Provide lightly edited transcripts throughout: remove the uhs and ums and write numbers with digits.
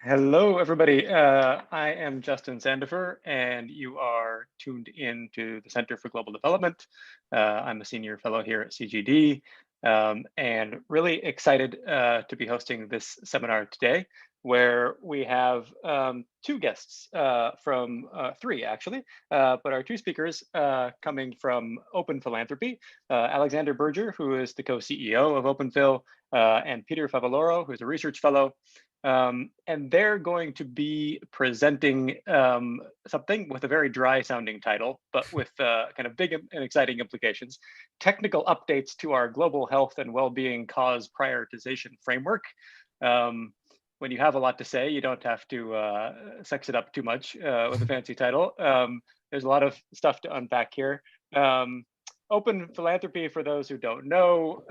Hello, everybody. I am Justin Sandifer, and you are tuned in to the Center for Global Development. I'm a senior fellow here at CGD, and really excited to be hosting this seminar today, where we have two guests from three, actually, but our two speakers coming from Open Philanthropy, Alexander Berger, who is the co-CEO of Open Phil, and Peter Favaloro, who's a research fellow. And they're going to be presenting something with a very dry sounding title, but with kind of big and exciting implications. Technical updates to our global health and well-being cause prioritization framework. When you have a lot to say, you don't have to sex it up too much with a fancy title. There's a lot of stuff to unpack here. Open Philanthropy, for those who don't know,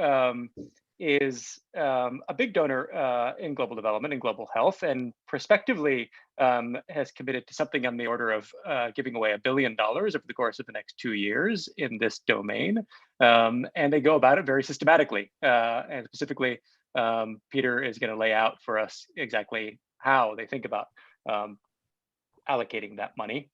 is a big donor in global development and global health, and prospectively has committed to something on the order of giving away $1 billion over the course of the next 2 years in this domain. And they go about it very systematically. And specifically, Peter is going to lay out for us exactly how they think about allocating that money.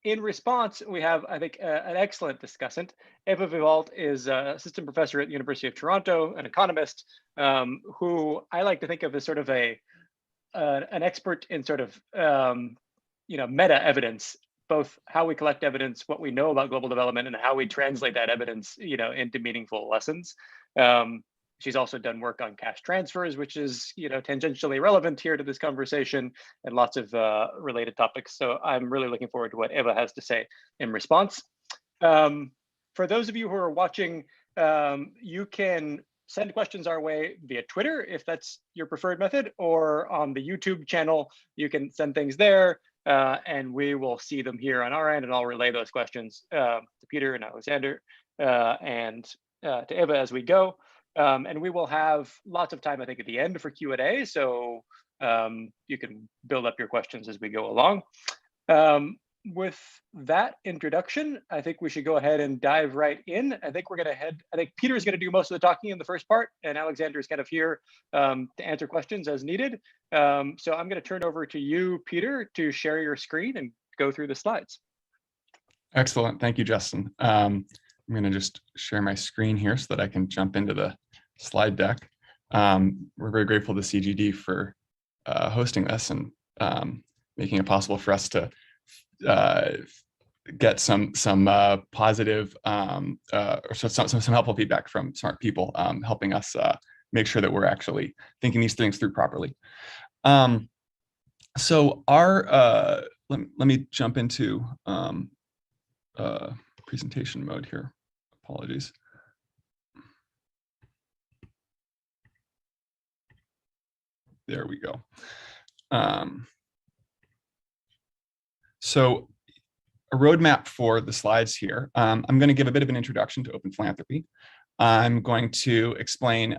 In response, we have, I think, an excellent discussant. Eva Vivalt is an assistant professor at the University of Toronto, an economist, who I like to think of as sort of an expert in sort of meta evidence, both how we collect evidence, what we know about global development, and how we translate that evidence, into meaningful lessons. She's also done work on cash transfers, which is, tangentially relevant here to this conversation, and lots of related topics. So I'm really looking forward to what Eva has to say in response. For those of you who are watching, you can send questions our way via Twitter, if that's your preferred method, or on the YouTube channel, you can send things there, and we will see them here on our end, and I'll relay those questions to Peter and Alexander and to Eva as we go. And we will have lots of time, I think, at the end for Q&A, so you can build up your questions as we go along. With that introduction, I think we should go ahead and dive right in. I think Peter is going to do most of the talking in the first part, and Alexander is kind of here to answer questions as needed. So I'm going to turn over to you, Peter, to share your screen and go through the slides. Excellent. Thank you, Justin. I'm going to just share my screen here so that I can jump into the slide deck. We're very grateful to CGD for hosting this and making it possible for us to get some positive or some helpful feedback from smart people, helping us make sure that we're actually thinking these things through properly. So our let me jump into presentation mode here. Apologies. There we go. So a roadmap for the slides here. I'm going to give a bit of an introduction to Open Philanthropy. I'm going to explain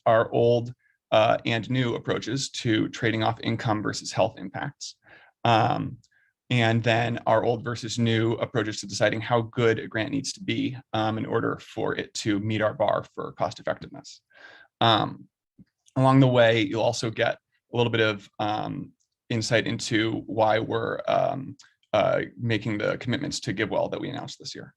our old and new approaches to trading off income versus health impacts. And then our old versus new approaches to deciding how good a grant needs to be in order for it to meet our bar for cost effectiveness. Along the way, you'll also get a little bit of insight into why we're making the commitments to GiveWell that we announced this year.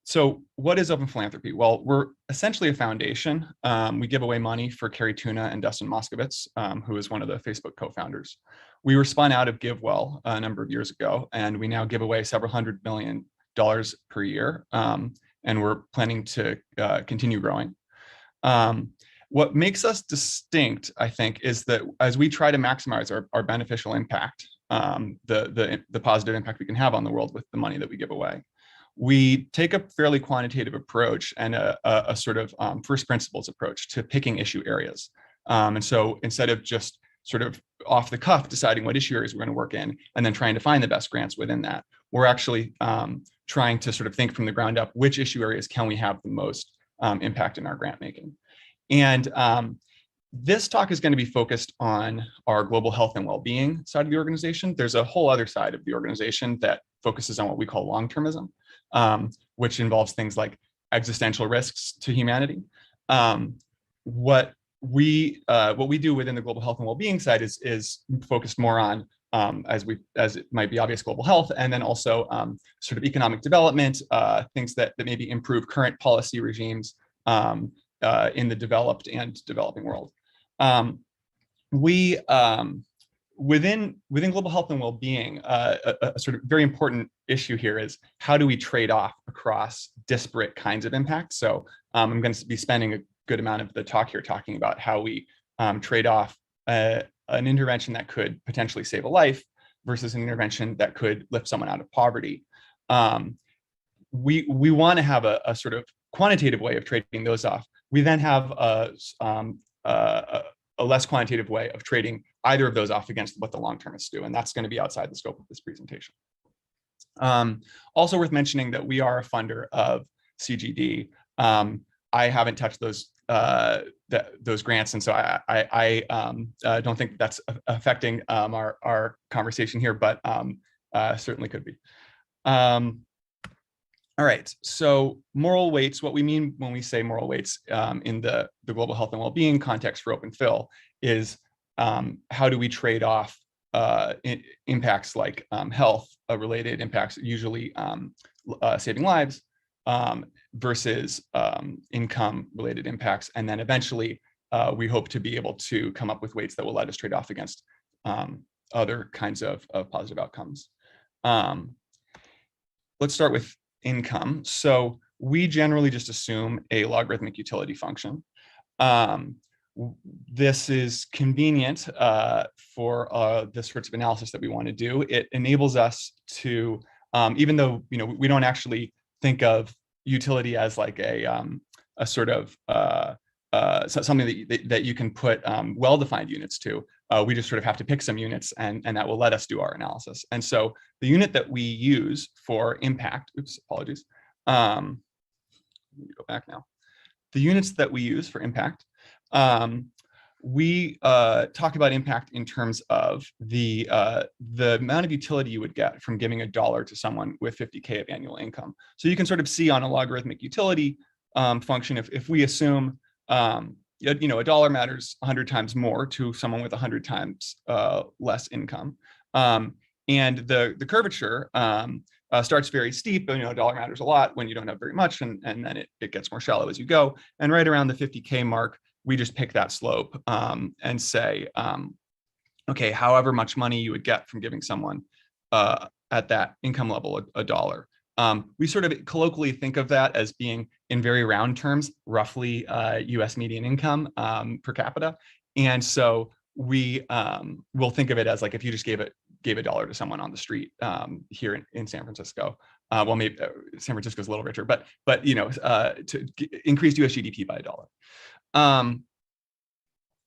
So what is Open Philanthropy? Well, we're essentially a foundation. We give away money for Carrie Tuna and Dustin Moskovitz, who is one of the Facebook co-founders. We were spun out of GiveWell a number of years ago, and we now give away several $100 million per year, and we're planning to continue growing. What makes us distinct, I think, is that as we try to maximize our beneficial impact, the positive impact we can have on the world with the money that we give away, we take a fairly quantitative approach and a sort of first principles approach to picking issue areas. And so instead of just sort of off the cuff deciding what issue areas we're going to work in and then trying to find the best grants within that, we're actually trying to sort of think from the ground up, which issue areas can we have the most impact in our grant making. And this talk is going to be focused on our global health and well-being side of the organization. There's a whole other side of the organization that focuses on what we call long-termism, which involves things like existential risks to humanity. What what we do within the global health and well-being side is focused more on, as it might be obvious, global health, and then also sort of economic development, things that maybe improve current policy regimes in the developed and developing world. We within global health and well-being, a sort of very important issue here is how do we trade off across disparate kinds of impact. So I'm going to be spending a good amount of the talk here talking about how we trade off an intervention that could potentially save a life versus an intervention that could lift someone out of poverty. We want to have a sort of quantitative way of trading those off. We then have a less quantitative way of trading either of those off against what the long-termists do, and that's going to be outside the scope of this presentation. Also worth mentioning that we are a funder of CGD. I haven't touched those grants, and so I don't think that's affecting our conversation here, but certainly could be. All right, so moral weights, what we mean when we say moral weights in the global health and well-being context for Open Phil is how do we trade off impacts like health-related impacts, usually saving lives, versus income-related impacts. And then eventually, we hope to be able to come up with weights that will let us trade off against other kinds of positive outcomes. Let's start with income. So we generally just assume a logarithmic utility function. This is convenient for the sorts of analysis that we want to do. It enables us to, even though we don't actually think of utility as like a sort of something that you can put well-defined units to. We just sort of have to pick some units, and that will let us do our analysis. And so the unit that we use for impact, apologies. Let me go back now. The units that we use for impact, we talk about impact in terms of the amount of utility you would get from giving $1 to someone with 50K of annual income. So you can sort of see on a logarithmic utility function, if we assume $1 matters 100 times more to someone with 100 times less income, and the curvature starts very steep. $1 matters a lot when you don't have very much, and then it gets more shallow as you go. And right around the 50K mark, we just pick that slope and say, okay, however much money you would get from giving someone at that income level $1. We sort of colloquially think of that as being, in very round terms, roughly US median income per capita. And so we will think of it as like if you just gave $1 to someone on the street here in San Francisco. Well, maybe San Francisco's a little richer, but to increase US GDP by $1.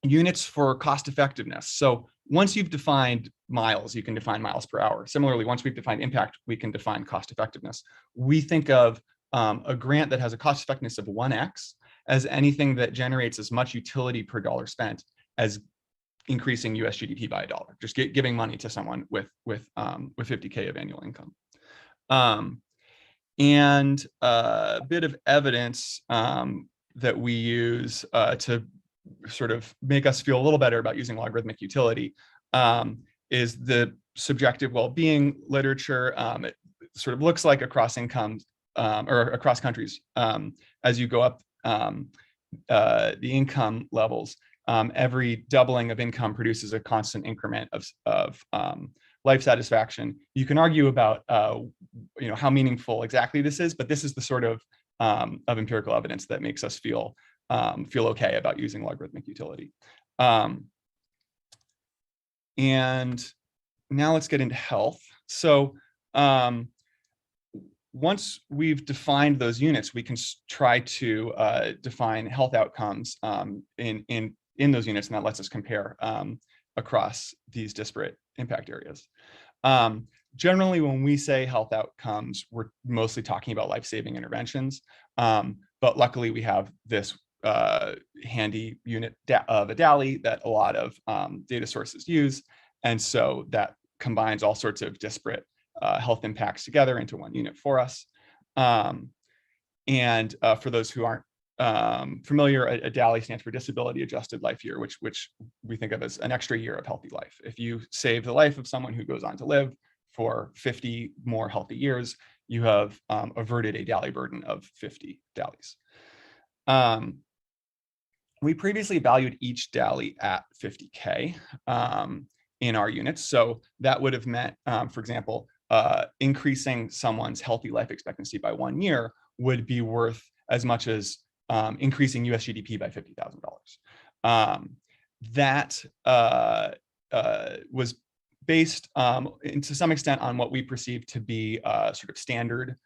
Units for cost effectiveness. So once you've defined miles, you can define miles per hour. Similarly, once we've defined impact, we can define cost effectiveness. We think of a grant that has a cost effectiveness of 1x as anything that generates as much utility per dollar spent as increasing US GDP by $1. Just giving money to someone with 50K of annual income. And a bit of evidence that we use to sort of make us feel a little better about using logarithmic utility is the subjective well-being literature. It sort of looks like across incomes or across countries, as you go up the income levels, every doubling of income produces a constant increment of life satisfaction. You can argue about how meaningful exactly this is, but this is the sort of empirical evidence that makes us feel okay about using logarithmic utility. And now let's get into health. So once we've defined those units, we can try to define health outcomes in those units, and that lets us compare across these disparate impact areas. Generally, when we say health outcomes, we're mostly talking about life-saving interventions, but luckily we have this handy unit of a DALI that a lot of data sources use. And so that combines all sorts of disparate health impacts together into one unit for us. And for those who aren't familiar, a DALY stands for disability adjusted life year, which we think of as an extra year of healthy life. If you save the life of someone who goes on to live for 50 more healthy years, you have averted a DALY burden of 50 DALYs. We previously valued each DALY at 50K in our units. So that would have meant, for example, increasing someone's healthy life expectancy by 1 year would be worth as much as increasing US GDP by $50,000. That was based to some extent on what we perceived to be sort of standard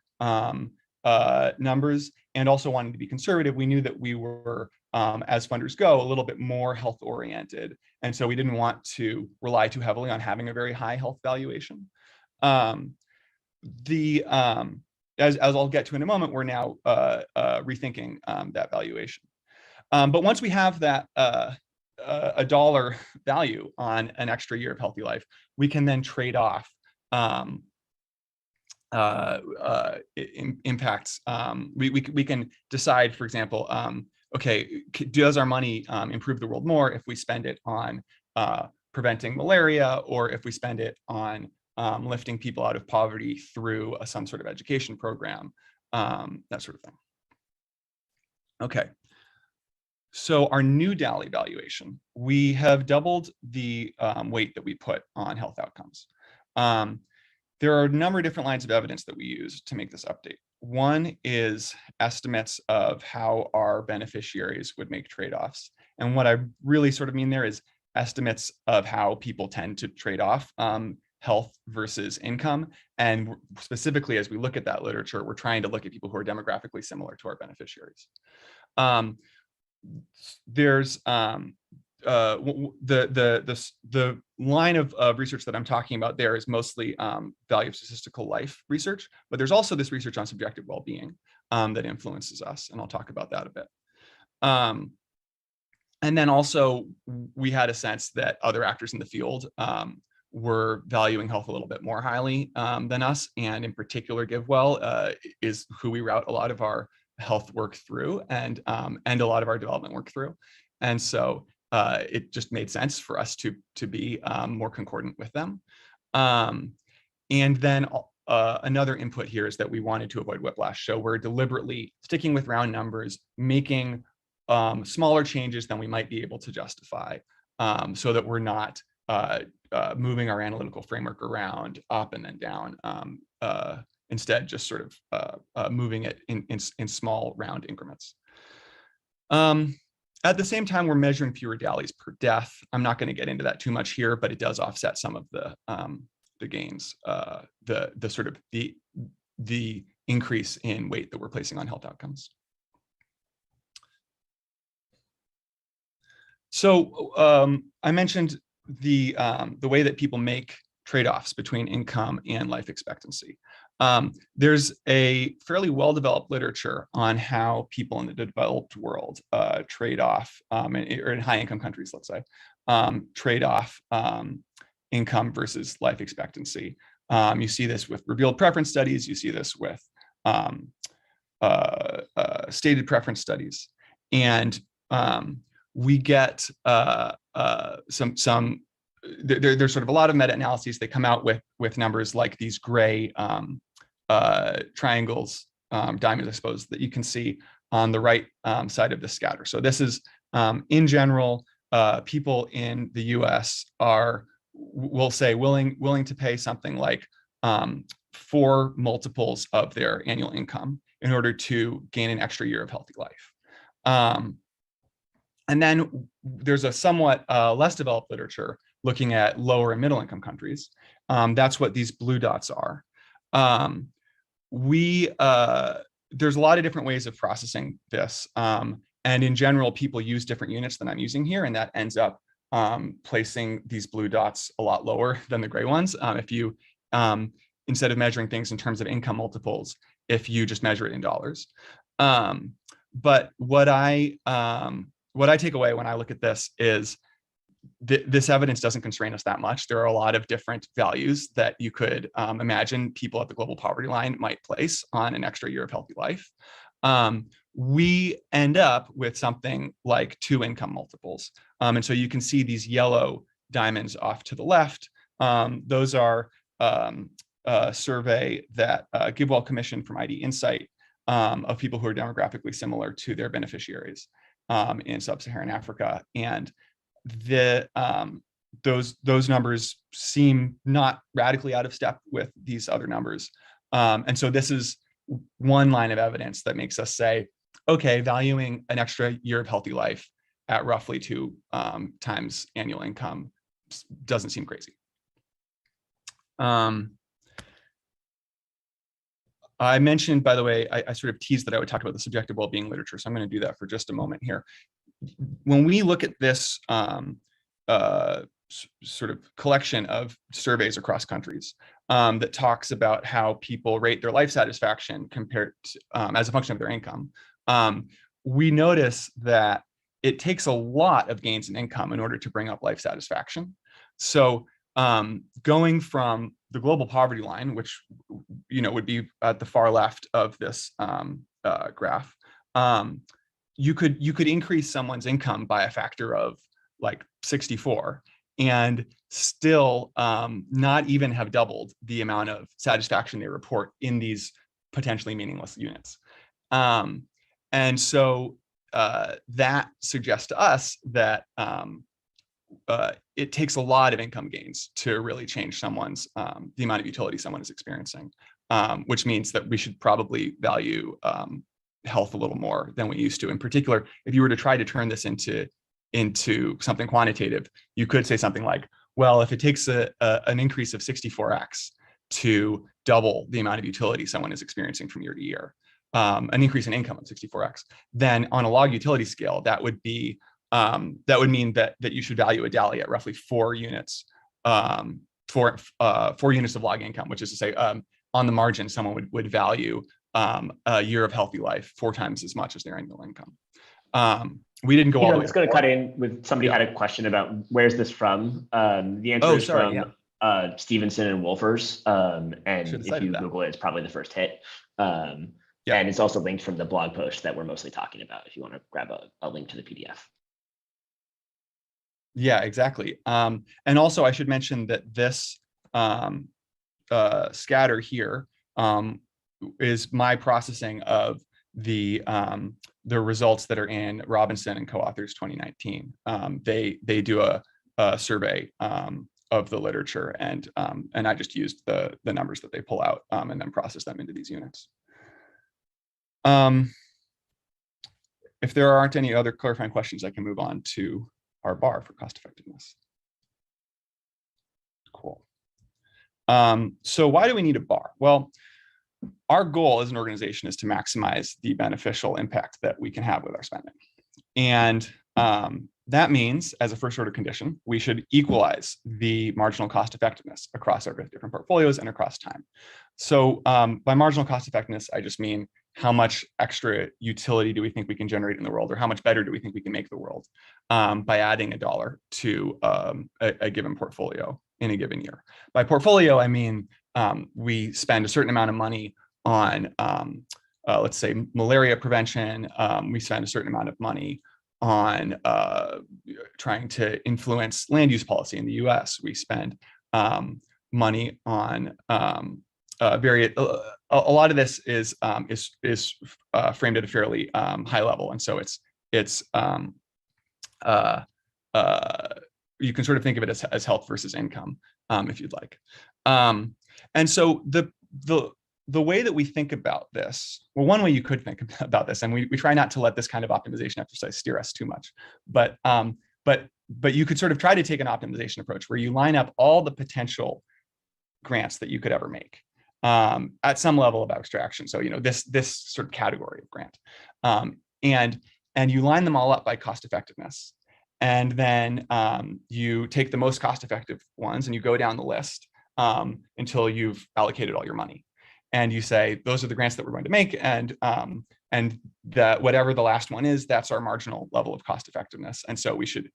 numbers, and also wanting to be conservative. We knew that we were, as funders go, a little bit more health oriented. And so we didn't want to rely too heavily on having a very high health valuation. As I'll get to in a moment, we're now rethinking that valuation. But once we have that a dollar value on an extra year of healthy life, we can then trade off impacts. We can decide, for example, okay, does our money improve the world more if we spend it on preventing malaria, or if we spend it on lifting people out of poverty through some sort of education program, that sort of thing. Okay, so our new DALY valuation, we have doubled the weight that we put on health outcomes. There are a number of different lines of evidence that we use to make this update. One is estimates of how our beneficiaries would make trade-offs. And what I really sort of mean there is estimates of how people tend to trade off health versus income. And specifically, as we look at that literature, we're trying to look at people who are demographically similar to our beneficiaries. There's the line of research that I'm talking about there is mostly value of statistical life research, but there's also this research on subjective well-being that influences us, and I'll talk about that a bit. And then also, we had a sense that other actors in the field were valuing health a little bit more highly than us, and in particular, GiveWell is who we route a lot of our health work through, and a lot of our development work through. And so it just made sense for us to be more concordant with them. And then another input here is that we wanted to avoid whiplash. So we're deliberately sticking with round numbers, making smaller changes than we might be able to justify, so that we're not moving our analytical framework around up and then down. Instead, just sort of moving it in small round increments. At the same time, we're measuring fewer DALYs per death. I'm not going to get into that too much here, but it does offset some of the gains, the increase in weight that we're placing on health outcomes. So I mentioned the way that people make trade-offs between income and life expectancy. There's a fairly well-developed literature on how people in the developed world trade off, or in high-income countries, let's say, trade off income versus life expectancy. You see this with revealed preference studies. You see this with stated preference studies, and we get there's sort of a lot of meta-analyses that come out with numbers like these gray triangles, diamonds, I suppose, that you can see on the right side of the scatter. So this is, in general, people in the US are, we'll say, willing to pay something like 4 multiples of their annual income in order to gain an extra year of healthy life. And then there's a somewhat less developed literature looking at lower and middle income countries. That's what these blue dots are. There's a lot of different ways of processing this. And in general, people use different units than I'm using here, and that ends up placing these blue dots a lot lower than the gray ones. If you, instead of measuring things in terms of income multiples, if you just measure it in dollars. But what I take away when I look at this is this evidence doesn't constrain us that much. There are a lot of different values that you could imagine people at the global poverty line might place on an extra year of healthy life. we end up with something like 2 income multiples. And so you can see these yellow diamonds off to the left. Those are a survey that GiveWell commissioned from ID Insight of people who are demographically similar to their beneficiaries in sub-Saharan Africa. And those numbers seem not radically out of step with these other numbers. And so this is one line of evidence that makes us say, okay, valuing an extra year of healthy life at roughly 2 times annual income doesn't seem crazy. I mentioned, by the way, I sort of teased that I would talk about the subjective well-being literature, so I'm going to do that for just a moment here. When we look at this sort of collection of surveys across countries that talks about how people rate their life satisfaction compared to, as a function of their income, we notice that it takes a lot of gains in income in order to bring up life satisfaction. So going from the global poverty line, which would be at the far left of this graph, you could increase someone's income by a factor of like 64 and still not even have doubled the amount of satisfaction they report in these potentially meaningless units. And so that suggests to us that it takes a lot of income gains to really change someone's the amount of utility someone is experiencing, which means that we should probably value health a little more than we used to. In particular, if you were to try to turn this into something quantitative, you could say something like, well, if it takes an increase of 64x to double the amount of utility someone is experiencing from year to year, an increase in income of 64x, then on a log utility scale, that would be that would mean that you should value a DALY at roughly 4 units, 4 units of log income, which is to say, on the margin, someone would value a year of healthy life 4 times as much as their annual income. We didn't go all the way. I was going to cut in with somebody had a question about where's this from. The answer is from Stevenson and Wolfers. And if you Google it, it's probably the first hit. And it's also linked from the blog post that we're mostly talking about, if you want to grab a link to the PDF. Yeah, exactly. And also I should mention that this scatter here is my processing of the results that are in Robinson and co-authors 2019. They do a survey of the literature, and I just used the numbers that they pull out and then process them into these units. If there aren't any other clarifying questions, I can move on to our bar for cost effectiveness. Cool. So why do we need a bar? Well, our goal as an organization is to maximize the beneficial impact that we can have with our spending. And that means, as a first order condition, we should equalize the marginal cost effectiveness across our different portfolios and across time. So by marginal cost effectiveness, I just mean how much extra utility do we think we can generate in the world, or how much better do we think we can make the world by adding $1 to a given portfolio in a given year. By portfolio, I mean we spend a certain amount of money on, let's say, malaria prevention. We spend a certain amount of money on trying to influence land use policy in the US. We spend money on a lot of this is framed at a fairly high level, and so you can sort of think of it as health versus income, if you'd like. And so the way that we think about this, well, one way you could think about this, and we try not to let this kind of optimization exercise steer us too much, but you could sort of try to take an optimization approach where you line up all the potential grants that you could ever make at some level of abstraction. So this sort of category of grant, and you line them all up by cost effectiveness, and then you take the most cost effective ones and you go down the list until you've allocated all your money. And you say, those are the grants that we're going to make, and that whatever the last one is, that's our marginal level of cost effectiveness. And so we should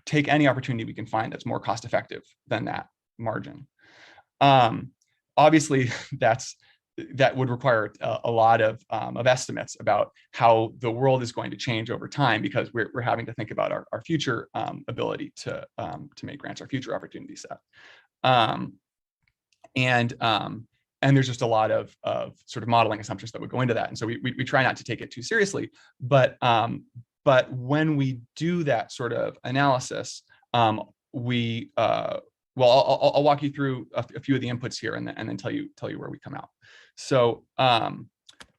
take any opportunity we can find that's more cost effective than that margin. Obviously, that's that would require a lot of estimates about how the world is going to change over time, because we're having to think about our future ability to make grants, our future opportunity set. And there's just a lot of sort of modeling assumptions that would go into that. And so we try not to take it too seriously. But when we do that sort of analysis, I'll walk you through a few of the inputs here, and then tell you where we come out. So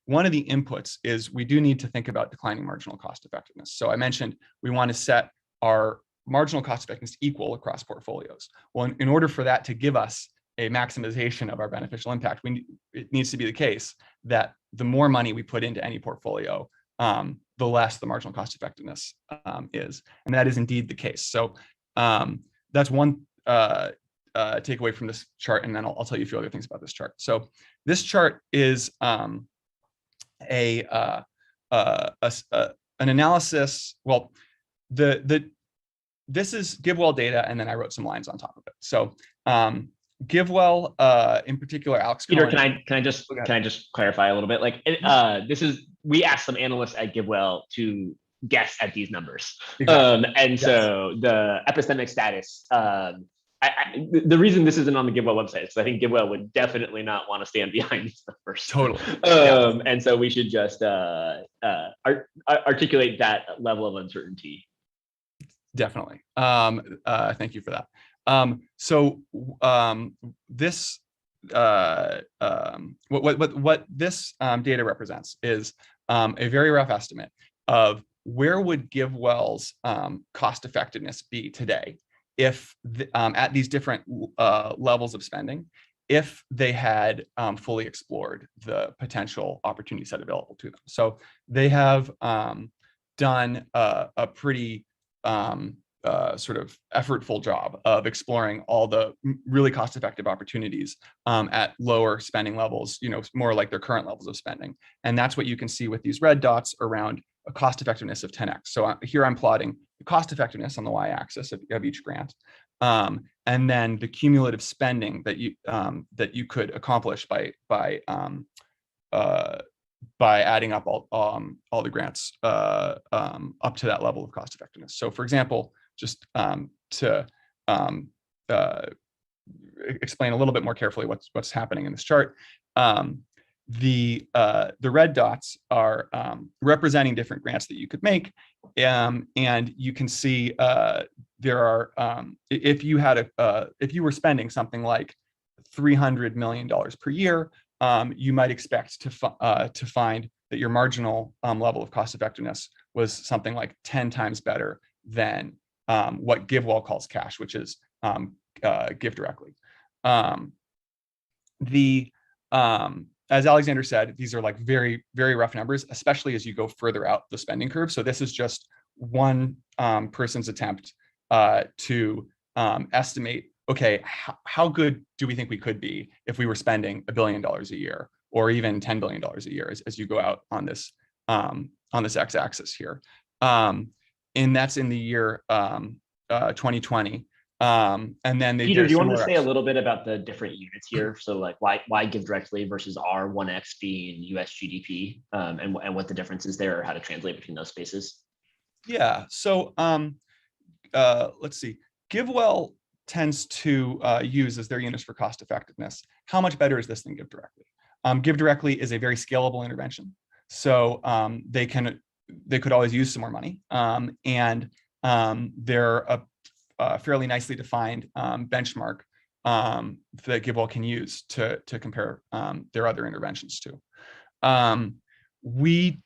one of the inputs is we do need to think about declining marginal cost effectiveness. So I mentioned we want to set our marginal cost effectiveness equal across portfolios. Well, in order for that to give us a maximization of our beneficial impact, it needs to be the case that the more money we put into any portfolio, the less the marginal cost effectiveness is. And that is indeed the case. So that's one takeaway from this chart, and then I'll tell you a few other things about this chart. So this chart is an analysis. Well, this is GiveWell data, and then I wrote some lines on top of it. So GiveWell, in particular, Alex. Peter, can I just clarify a little bit? Like, we asked some analysts at GiveWell to guess at these numbers, exactly. So the epistemic status. The reason this isn't on the GiveWell website is I think GiveWell would definitely not want to stand behind these numbers. Totally. And so we should just articulate that level of uncertainty. Definitely. Thank you for that. This what this data represents is a very rough estimate of where would GiveWell's cost effectiveness be today if at these different levels of spending, if they had fully explored the potential opportunity set available to them. So they have done a pretty sort of effortful job of exploring all the really cost-effective opportunities at lower spending levels, more like their current levels of spending. And that's what you can see with these red dots around a cost effectiveness of 10x. So here I'm plotting the cost effectiveness on the y-axis of each grant, and then the cumulative spending that you could accomplish by adding up all the grants up to that level of cost effectiveness. So, for example, just to explain a little bit more carefully what's happening in this chart, the red dots are representing different grants that you could make, and you can see there are if you were spending something like $300 million per year, you might expect to find that your marginal level of cost effectiveness was something like 10 times better than what GiveWell calls cash, which is give directly. As Alexander said, these are like very, very rough numbers, especially as you go further out the spending curve. So this is just one person's attempt to estimate, okay, how good do we think we could be if we were spending $1 billion a year, or even $10 billion a year, as you go out on this x-axis here. And that's in the year 2020 and then they Peter, do you want to say a little bit about the different units here? So like why give directly versus R1X being US GDP, and what the difference is there, or how to translate between those spaces? Yeah, so let's see. GiveWell tends to use as their units for cost effectiveness. How much better is this than give directly? Give directly is a very scalable intervention. So they could always use some more money, and they're a fairly nicely defined benchmark that GiveWell can use to compare their other interventions to. We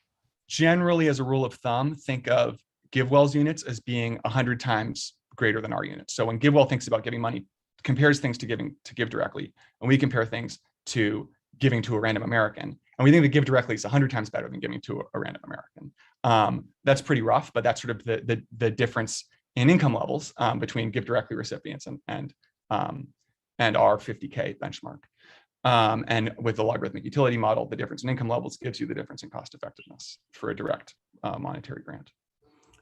generally, as a rule of thumb, think of GiveWell's units as being 100 times greater than our units. So when GiveWell thinks about giving money, compares things to give directly, and we compare things to giving to a random American, and we think that give directly is 100 times better than giving to a random American. That's pretty rough, but that's sort of the difference in income levels between give directly recipients and our 50K benchmark. And with the logarithmic utility model, the difference in income levels gives you the difference in cost effectiveness for a direct monetary grant.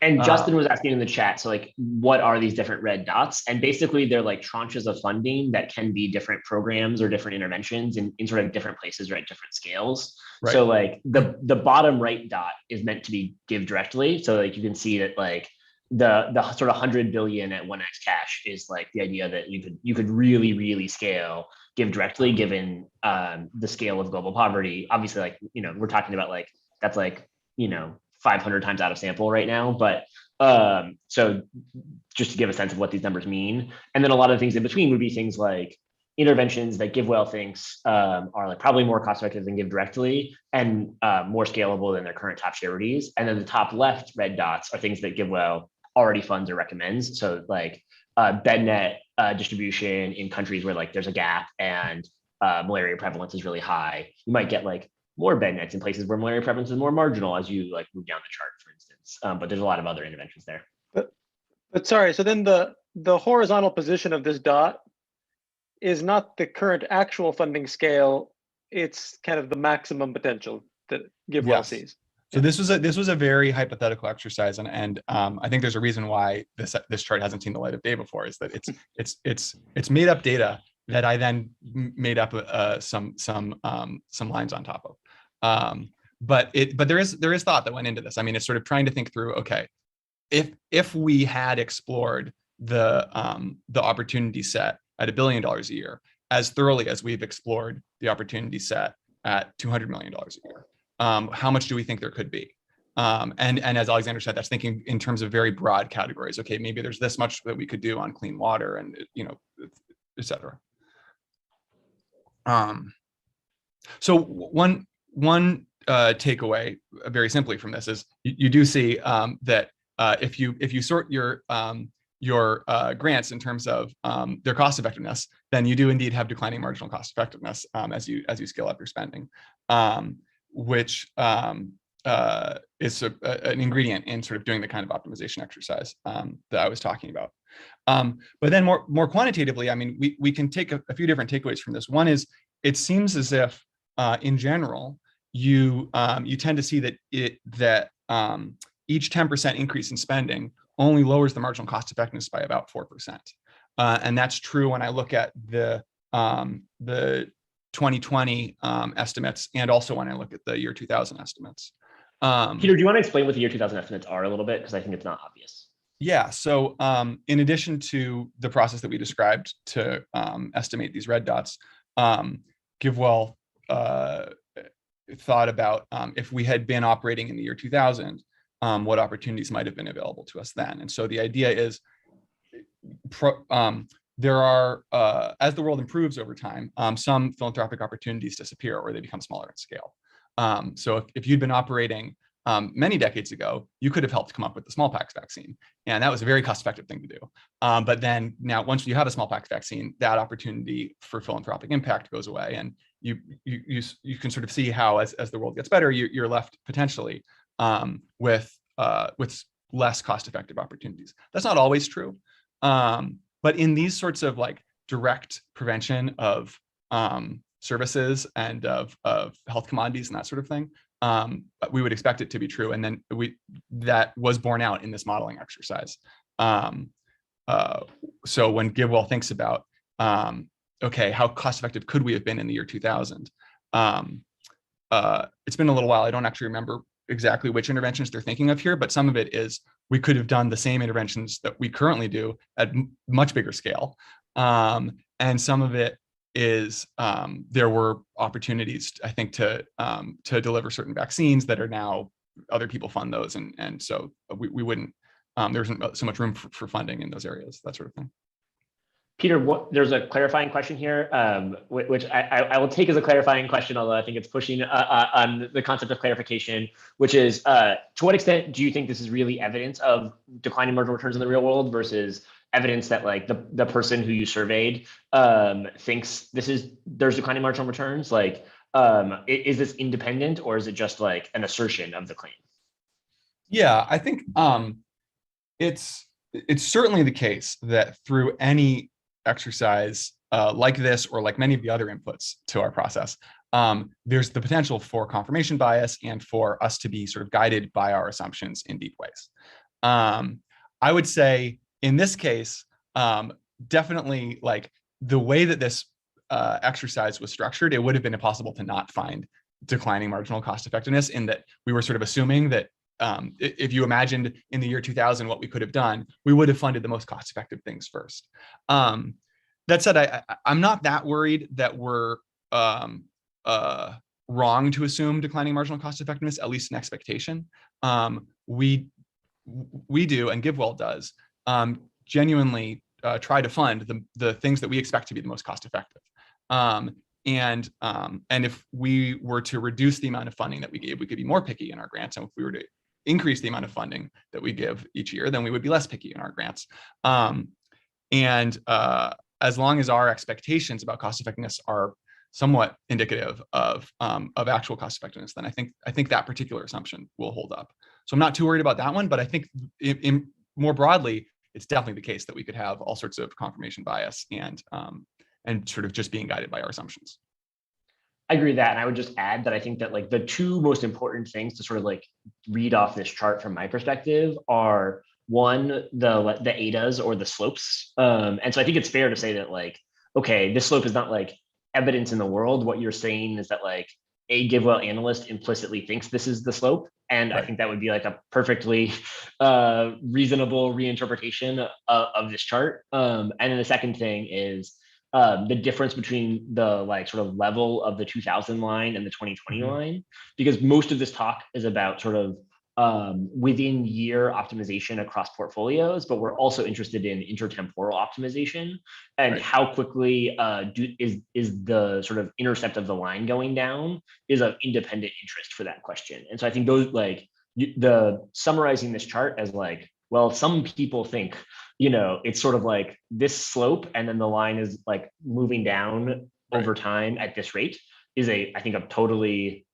And Justin was asking in the chat, so like, what are these different red dots? And basically they're like tranches of funding that can be different programs or different interventions in sort of different places or at different scales. Right. So like the bottom right dot is meant to be give directly. So like you can see that like the sort of 100 billion at 1x cash is like the idea that you could really scale give directly given the scale of global poverty. Obviously, like, you know, we're talking about like, that's like, you know, 500 times out of sample right now. But so just to give a sense of what these numbers mean. And then a lot of things in between would be things like interventions that GiveWell thinks are like probably more cost effective than give directly and more scalable than their current top charities. And then the top left red dots are things that GiveWell already funds or recommends. So like bednet distribution in countries where like there's a gap and malaria prevalence is really high. You might get like more bed nets in places where malaria prevalence is more marginal as you like move down the chart, for instance. But there's a lot of other interventions there. But sorry, so then the horizontal position of this dot is not the current actual funding scale, it's kind of the maximum potential that GiveWell sees. So this was a very hypothetical exercise, and I think there's a reason why this chart hasn't seen the light of day before, is that it's made up data that I then made up some lines on top of. But there is thought that went into this. I mean, it's sort of trying to think through, okay, if we had explored the opportunity set at $1 billion a year as thoroughly as we've explored the opportunity set at $200 million a year, how much do we think there could be? And as Alexander said, that's thinking in terms of very broad categories. Okay, maybe there's this much that we could do on clean water, and et cetera. So one takeaway, very simply from this, is you do see that if you sort your grants in terms of their cost effectiveness, then you do indeed have declining marginal cost effectiveness as you scale up your spending, which is an ingredient in sort of doing the kind of optimization exercise that I was talking about. But then more quantitatively, I mean, we can take a few different takeaways from this. One is, it seems as if in general you tend to see that each 10% increase in spending only lowers the marginal cost effectiveness by about 4%, and that's true when I look at the 2020 estimates, and also when I look at the year 2000 estimates. Peter, do you want to explain what the year 2000 estimates are a little bit? Because I think it's not obvious. Yeah, so in addition to the process that we described to estimate these red dots, GiveWell thought about if we had been operating in the year 2000, what opportunities might have been available to us then. And so the idea is, there are, as the world improves over time, some philanthropic opportunities disappear or they become smaller in scale. So if you'd been operating many decades ago, you could have helped come up with the smallpox vaccine, and that was a very cost-effective thing to do. But then now, once you have a smallpox vaccine, that opportunity for philanthropic impact goes away, and you can sort of see how, as the world gets better, you're left potentially with less cost-effective opportunities. That's not always true, but in these sorts of like direct prevention of services and of health commodities and that sort of thing, we would expect it to be true, and then that was borne out in this modeling exercise. So when GiveWell thinks about okay, how cost effective could we have been in the year 2000? It's been a little while. I don't actually remember exactly which interventions they're thinking of here, but some of it is we could have done the same interventions that we currently do at much bigger scale, and some of it is there were opportunities, I think, to deliver certain vaccines that are now other people fund those, and so we wouldn't, there isn't so much room for funding in those areas, that sort of thing. Peter, there's a clarifying question here, which I will take as a clarifying question, although I think it's pushing on the concept of clarification, which is, to what extent do you think this is really evidence of declining marginal returns in the real world versus evidence that like the person who you surveyed thinks there's declining marginal returns? Like, is this independent, or is it just like an assertion of the claim? Yeah, I think it's certainly the case that through any exercise like this, or like many of the other inputs to our process, there's the potential for confirmation bias and for us to be sort of guided by our assumptions in deep ways. I would say in this case, definitely like the way that this exercise was structured, it would have been impossible to not find declining marginal cost effectiveness, in that we were sort of assuming that if you imagined in the year 2000 what we could have done, we would have funded the most cost effective things first. That said, I'm not that worried that we're wrong to assume declining marginal cost effectiveness, at least in expectation. We do, and GiveWell does, genuinely try to fund the things that we expect to be the most cost effective. And if we were to reduce the amount of funding that we gave, we could be more picky in our grants. And if we were to increase the amount of funding that we give each year, then we would be less picky in our grants. As long as our expectations about cost effectiveness are somewhat indicative of actual cost effectiveness, then I think that particular assumption will hold up. So I'm not too worried about that one, but I think more broadly, it's definitely the case that we could have all sorts of confirmation bias and sort of just being guided by our assumptions. I agree with that. And I would just add that I think that like the two most important things to sort of like read off this chart from my perspective are, one, the ADAs or the slopes. And so I think it's fair to say that like, okay, this slope is not like evidence in the world. What you're saying is that like a GiveWell analyst implicitly thinks this is the slope. And right. I think that would be like a perfectly reasonable reinterpretation of this chart. And then the second thing is the difference between the like sort of level of the 2000 line and the 2020 line, because most of this talk is about sort of within year optimization across portfolios, but we're also interested in intertemporal optimization and right. how quickly is the sort of intercept of the line going down is of independent interest for that question. And so I think those like the summarizing this chart as like, well, some people think, you know, it's sort of like this slope and then the line is like moving down right. over time at this rate is I think a totally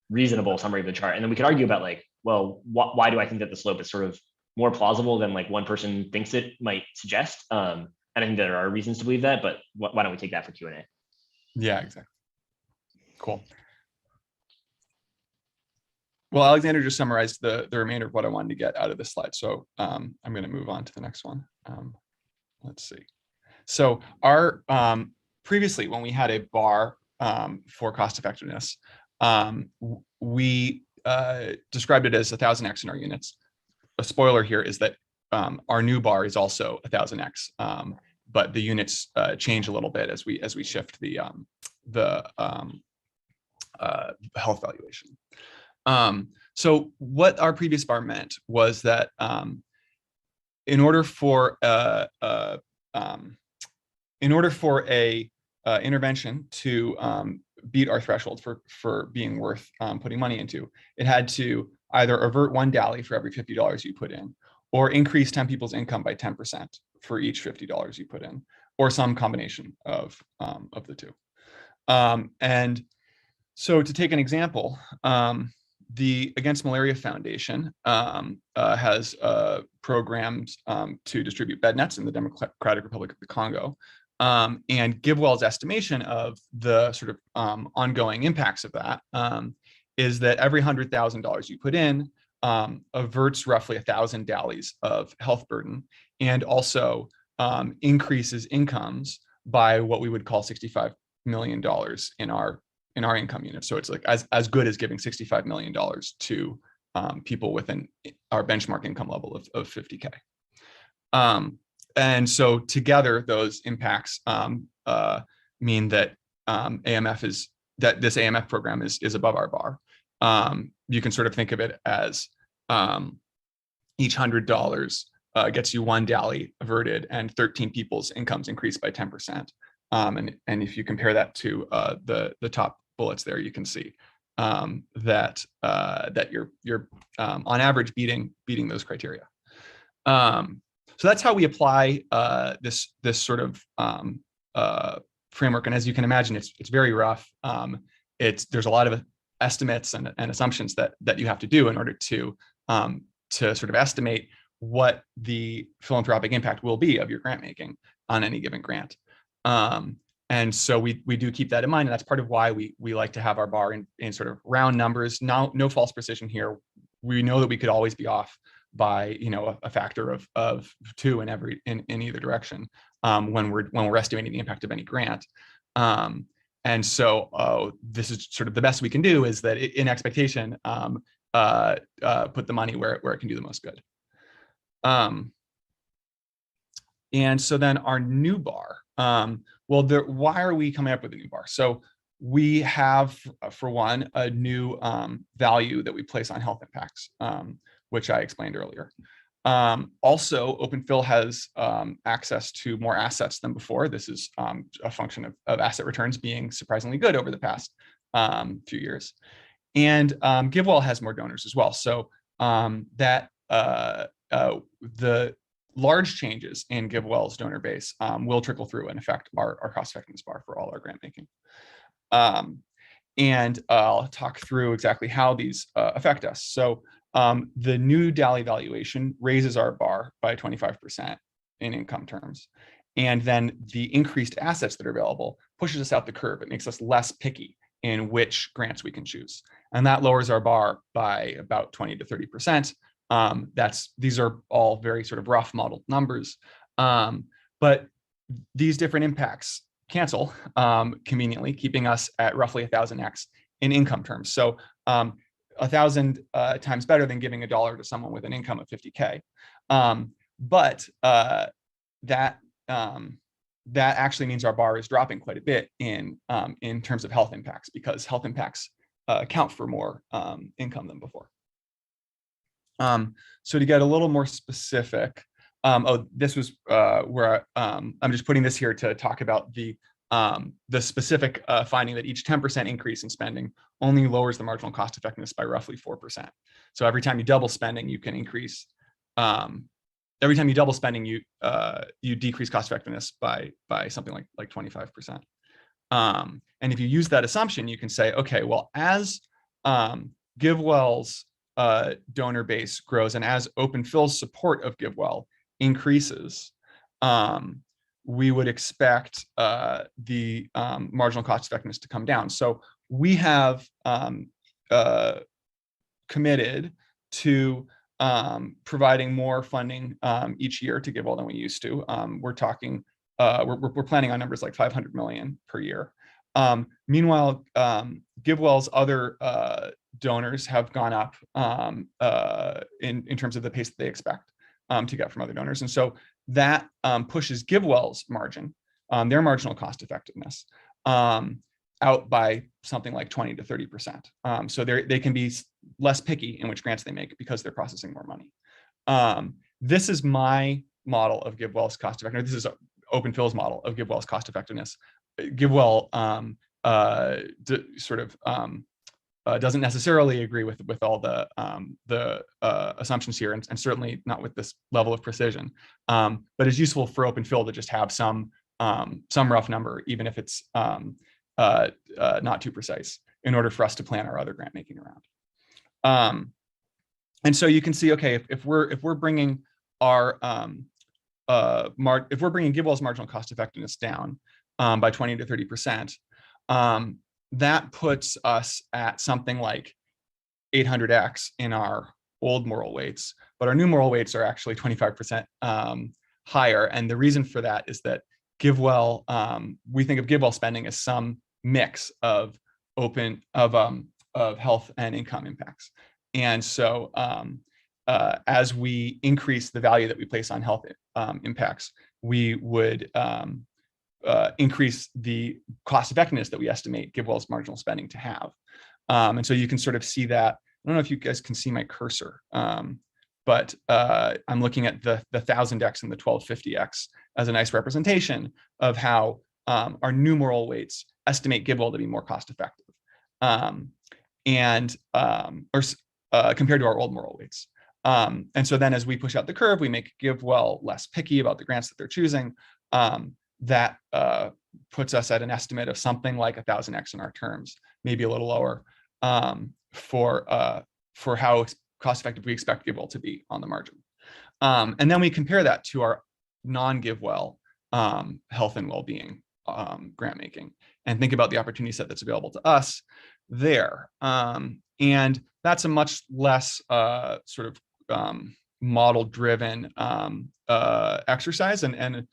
reasonable summary of the chart. And then we could argue about like, well, why do I think that the slope is sort of more plausible than like one person thinks it might suggest? And I think there are reasons to believe that, but why don't we take that for Q&A? Yeah, exactly. Cool. Well, Alexander just summarized the remainder of what I wanted to get out of this slide. So I'm going to move on to the next one. Let's see. So our previously, when we had a bar for cost effectiveness, we described it as 1000x in our units. A spoiler here is that our new bar is also 1000x, but the units change a little bit as we shift the health valuation. So what our previous bar meant was that in order for a intervention to beat our threshold for being worth putting money into, it had to either avert one DALY for every $50 you put in, or increase 10 people's income by 10% for each $50 you put in, or some combination of the two. And so to take an example, the Against Malaria Foundation has programs to distribute bed nets in the Democratic Republic of the Congo. And GiveWell's estimation of the sort of ongoing impacts of that is that every $100,000 you put in averts roughly 1,000 DALYs of health burden, and also increases incomes by what we would call $65 million in our income unit. So it's like as good as giving $65 million to people within our benchmark income level of 50K. And so together, those impacts mean that this AMF program is above our bar. You can sort of think of it as each $100 gets you one DALY averted, and 13 people's incomes increased by 10%. And if you compare that to the top bullets there, you can see that you're on average beating those criteria. So that's how we apply this sort of framework. And as you can imagine, it's very rough. There's a lot of estimates and assumptions that you have to do in order to sort of estimate what the philanthropic impact will be of your grant making on any given grant. And so we do keep that in mind, and that's part of why we like to have our bar in sort of round numbers. No false precision here. We know that we could always be off by a factor of 2 in either direction when we're estimating the impact of any grant. And so this is sort of the best we can do, is that in expectation, put the money where it can do the most good. And so then our new bar, why are we coming up with a new bar? So we have, for one, a new value that we place on health impacts, which I explained earlier. Also, Open Phil has access to more assets than before. This is a function of asset returns being surprisingly good over the past few years. And GiveWell has more donors as well. So the large changes in GiveWell's donor base will trickle through and affect our cost effectiveness bar for all our grant making. And I'll talk through exactly how these affect us. So the new DALI valuation raises our bar by 25% in income terms. And then the increased assets that are available pushes us out the curve. It makes us less picky in which grants we can choose. And that lowers our bar by about 20 to 30%. These are all very sort of rough modeled numbers. But these different impacts cancel conveniently, keeping us at roughly 1,000x in income terms. So 1,000 times better than giving $1 to someone with an income of 50K. But that actually means our bar is dropping quite a bit in terms of health impacts, because health impacts account for more income than before. So to get a little more specific, this was where I'm just putting this here to talk about the specific finding that each 10% increase in spending only lowers the marginal cost effectiveness by roughly 4%. So every time you double spending, you can increase. Every time you double spending, you decrease cost effectiveness by something like 25%. And if you use that assumption, you can say, okay, well, as GiveWell's donor base grows and as Open Phil's support of GiveWell increases, we would expect the marginal cost effectiveness to come down. So we have committed to providing more funding each year to GiveWell than we used to. We're planning on numbers like 500 million per year. Meanwhile, GiveWell's other donors have gone up in terms of the pace that they expect to get from other donors. And so that pushes GiveWell's margin, their marginal cost effectiveness, out by something like 20 to 30%. So they can be less picky in which grants they make because they're processing more money. This is my model of GiveWell's cost effectiveness. This is Open Phil's model of GiveWell's cost effectiveness. GiveWell doesn't necessarily agree with all the assumptions here, and certainly not with this level of precision. But it's useful for Open Phil to just have some rough number, even if it's not too precise, in order for us to plan our other grant making around. And so you can see, okay, if we're bringing our if we're bringing GiveWell's marginal cost effectiveness down by 20 to 30%, that puts us at something like 800x in our old moral weights, but our new moral weights are actually 25% higher. And the reason for that is that GiveWell, we think of GiveWell spending as some mix of health and income impacts. And so as we increase the value that we place on health impacts, we would increase the cost effectiveness that we estimate GiveWell's marginal spending to have. And so you can sort of see that. I don't know if you guys can see my cursor, but I'm looking at the 1000x and the 1250x as a nice representation of how our new moral weights estimate GiveWell to be more cost effective, compared to our old moral weights. And so then as we push out the curve, we make GiveWell less picky about the grants that they're choosing. That puts us at an estimate of something like 1000x in our terms, maybe a little lower, for how cost effective we expect GiveWell to be on the margin. And then we compare that to our non-GiveWell health and well-being grant making, and think about the opportunity set that's available to us there. And that's a much less model-driven exercise, and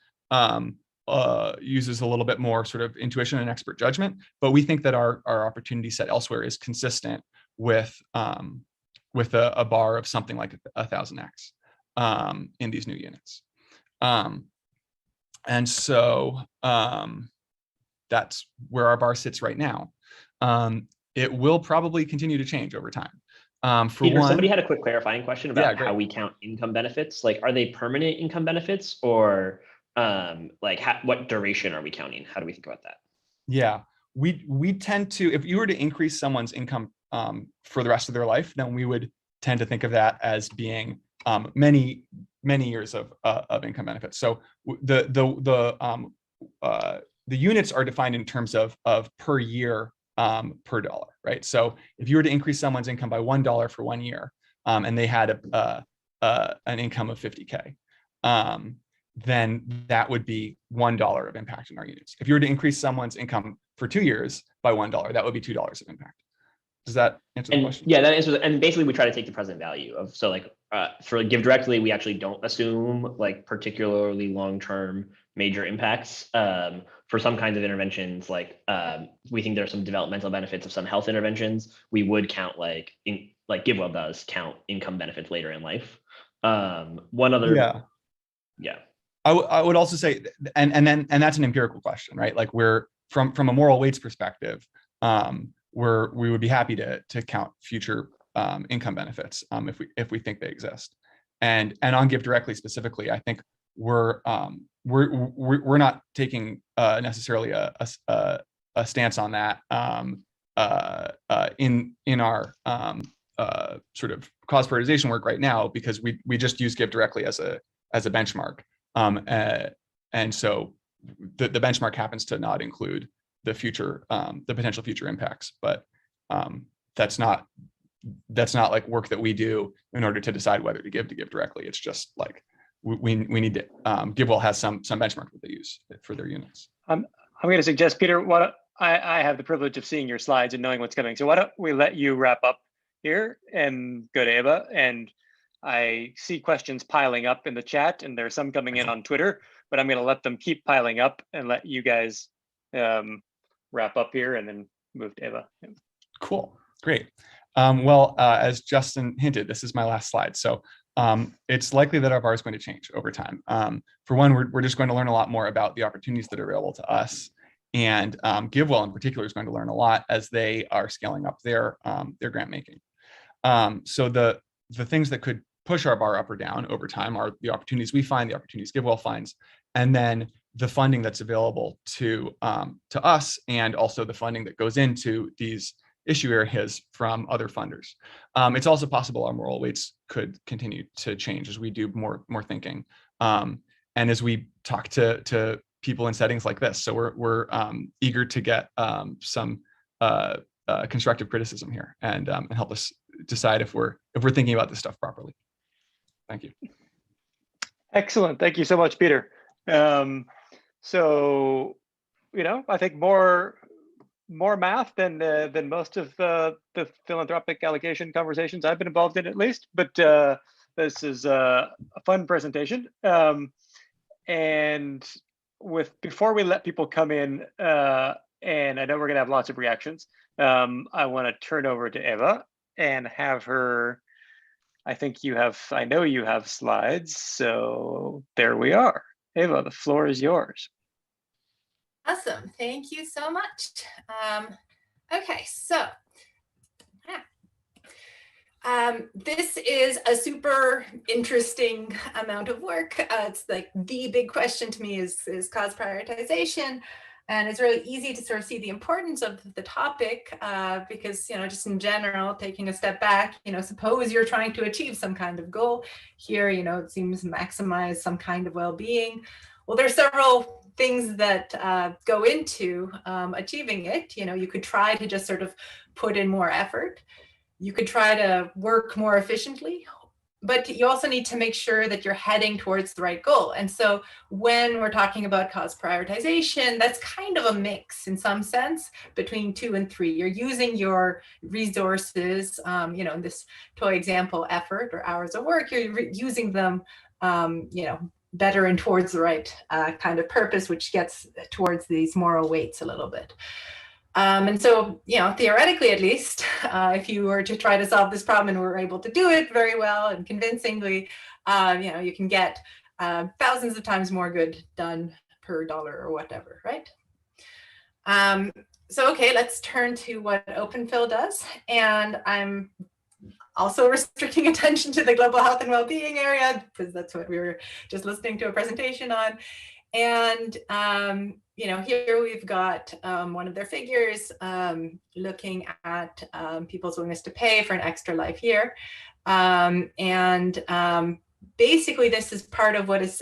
uses a little bit more sort of intuition and expert judgment. But we think that our opportunity set elsewhere is consistent with a bar of something like 1,000x in these new units. And so that's where our bar sits right now. It will probably continue to change over time. Peter, somebody had a quick clarifying question about how we count income benefits. Like, are they permanent income benefits, or what duration are we counting? How do we think about that? Yeah, we tend to, if you were to increase someone's income for the rest of their life, then we would tend to think of that as being many years of income benefits. So the units are defined in terms of per year per dollar, right? So if you were to increase someone's income by $1 for 1 year, and they had an income of 50K, then that would be $1 of impact in our units. If you were to increase someone's income for 2 years by $1, that would be $2 of impact. Does that answer the question? Yeah, that answers. And basically, we try to take the present value of, so like for Give Directly, we actually don't assume like particularly long-term major impacts. For some kinds of interventions, like we think there's some developmental benefits of some health interventions. We would count like GiveWell does count income benefits later in life. One other. Yeah. I would also say, and that's an empirical question, right? Like, we're from a moral weights perspective, we would be happy to count future income benefits if we think they exist. And on Give Directly specifically, I think we're not taking necessarily a stance on that in our sort of cause prioritization work right now, because we just use Give Directly as a benchmark. And so the benchmark happens to not include the potential future impacts, but that's not like work that we do in order to decide whether to Give Directly. It's just like we need to, GiveWell has some benchmark that they use for their units. I'm going to suggest, Peter, I have the privilege of seeing your slides and knowing what's coming. So why don't we let you wrap up here and go to Eva? And I see questions piling up in the chat, and there's some coming in on Twitter, but I'm going to let them keep piling up and let you guys wrap up here and then move to Eva. Cool, great. Well, as Justin hinted, this is my last slide. So it's likely that our bar is going to change over time. For one, we're just going to learn a lot more about the opportunities that are available to us. And GiveWell in particular is going to learn a lot as they are scaling up their grant making. So the things that could push our bar up or down over time are the opportunities we find, the opportunities GiveWell finds, and then the funding that's available to us, and also the funding that goes into these issue areas from other funders. It's also possible our moral weights could continue to change as we do more thinking, and as we talk to people in settings like this. So we're eager to get some constructive criticism here and help us decide if we're thinking about this stuff properly. Thank you. Excellent. Thank you so much, Peter. So, I think more math than most of the philanthropic allocation conversations I've been involved in, at least. But this is a fun presentation. And before we let people come in, and I know we're going to have lots of reactions, I want to turn over to Eva and have her. I know you have slides, so there we are. Eva, the floor is yours. Awesome, thank you so much. Okay, so this is a super interesting amount of work. It's like the big question to me is cause prioritization. And it's really easy to sort of see the importance of the topic because, just in general, taking a step back, suppose you're trying to achieve some kind of goal. Here, it seems maximize some kind of well-being. Well, there's several things that go into achieving it. You could try to just sort of put in more effort. You could try to work more efficiently. but you also need to make sure that you're heading towards the right goal. And so when we're talking about cause prioritization, that's kind of a mix in some sense between 2 and 3. You're using your resources, in this toy example, effort or hours of work, you're using them, better and towards the right kind of purpose, which gets towards these moral weights a little bit. And so, theoretically, at least, if you were to try to solve this problem and were able to do it very well and convincingly, you can get thousands of times more good done per dollar or whatever, right? So, okay, let's turn to what Open Phil does. And I'm also restricting attention to the global health and well-being area, because that's what we were just listening to a presentation on. And here we've got one of their figures looking at people's willingness to pay for an extra life year. Basically, this is part of what is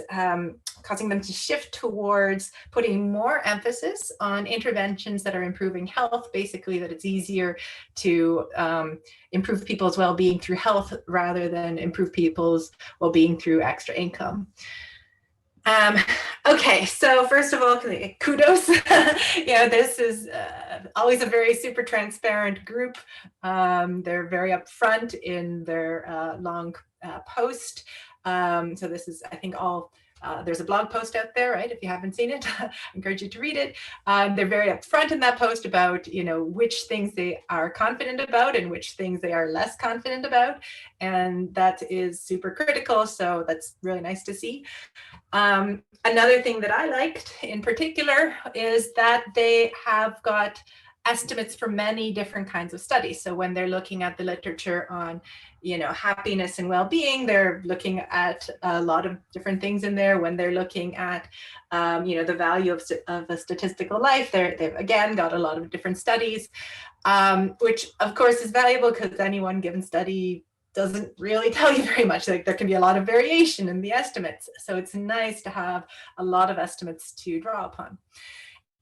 causing them to shift towards putting more emphasis on interventions that are improving health, basically that it's easier to improve people's well-being through health rather than improve people's well-being through extra income. Okay, so first of all, kudos. This is always a very super transparent group. They're very upfront in their long post. So this is, I think, all. There's a blog post out there, right? If you haven't seen it, I encourage you to read it. They're very upfront in that post about, which things they are confident about and which things they are less confident about. And that is super critical. So that's really nice to see. Another thing that I liked in particular is that they have got estimates for many different kinds of studies. So when they're looking at the literature on, happiness and well-being, they're looking at a lot of different things in there. When they're looking at, the value of a statistical life, they've again got a lot of different studies, which of course is valuable because any one given study doesn't really tell you very much. Like there can be a lot of variation in the estimates. So it's nice to have a lot of estimates to draw upon.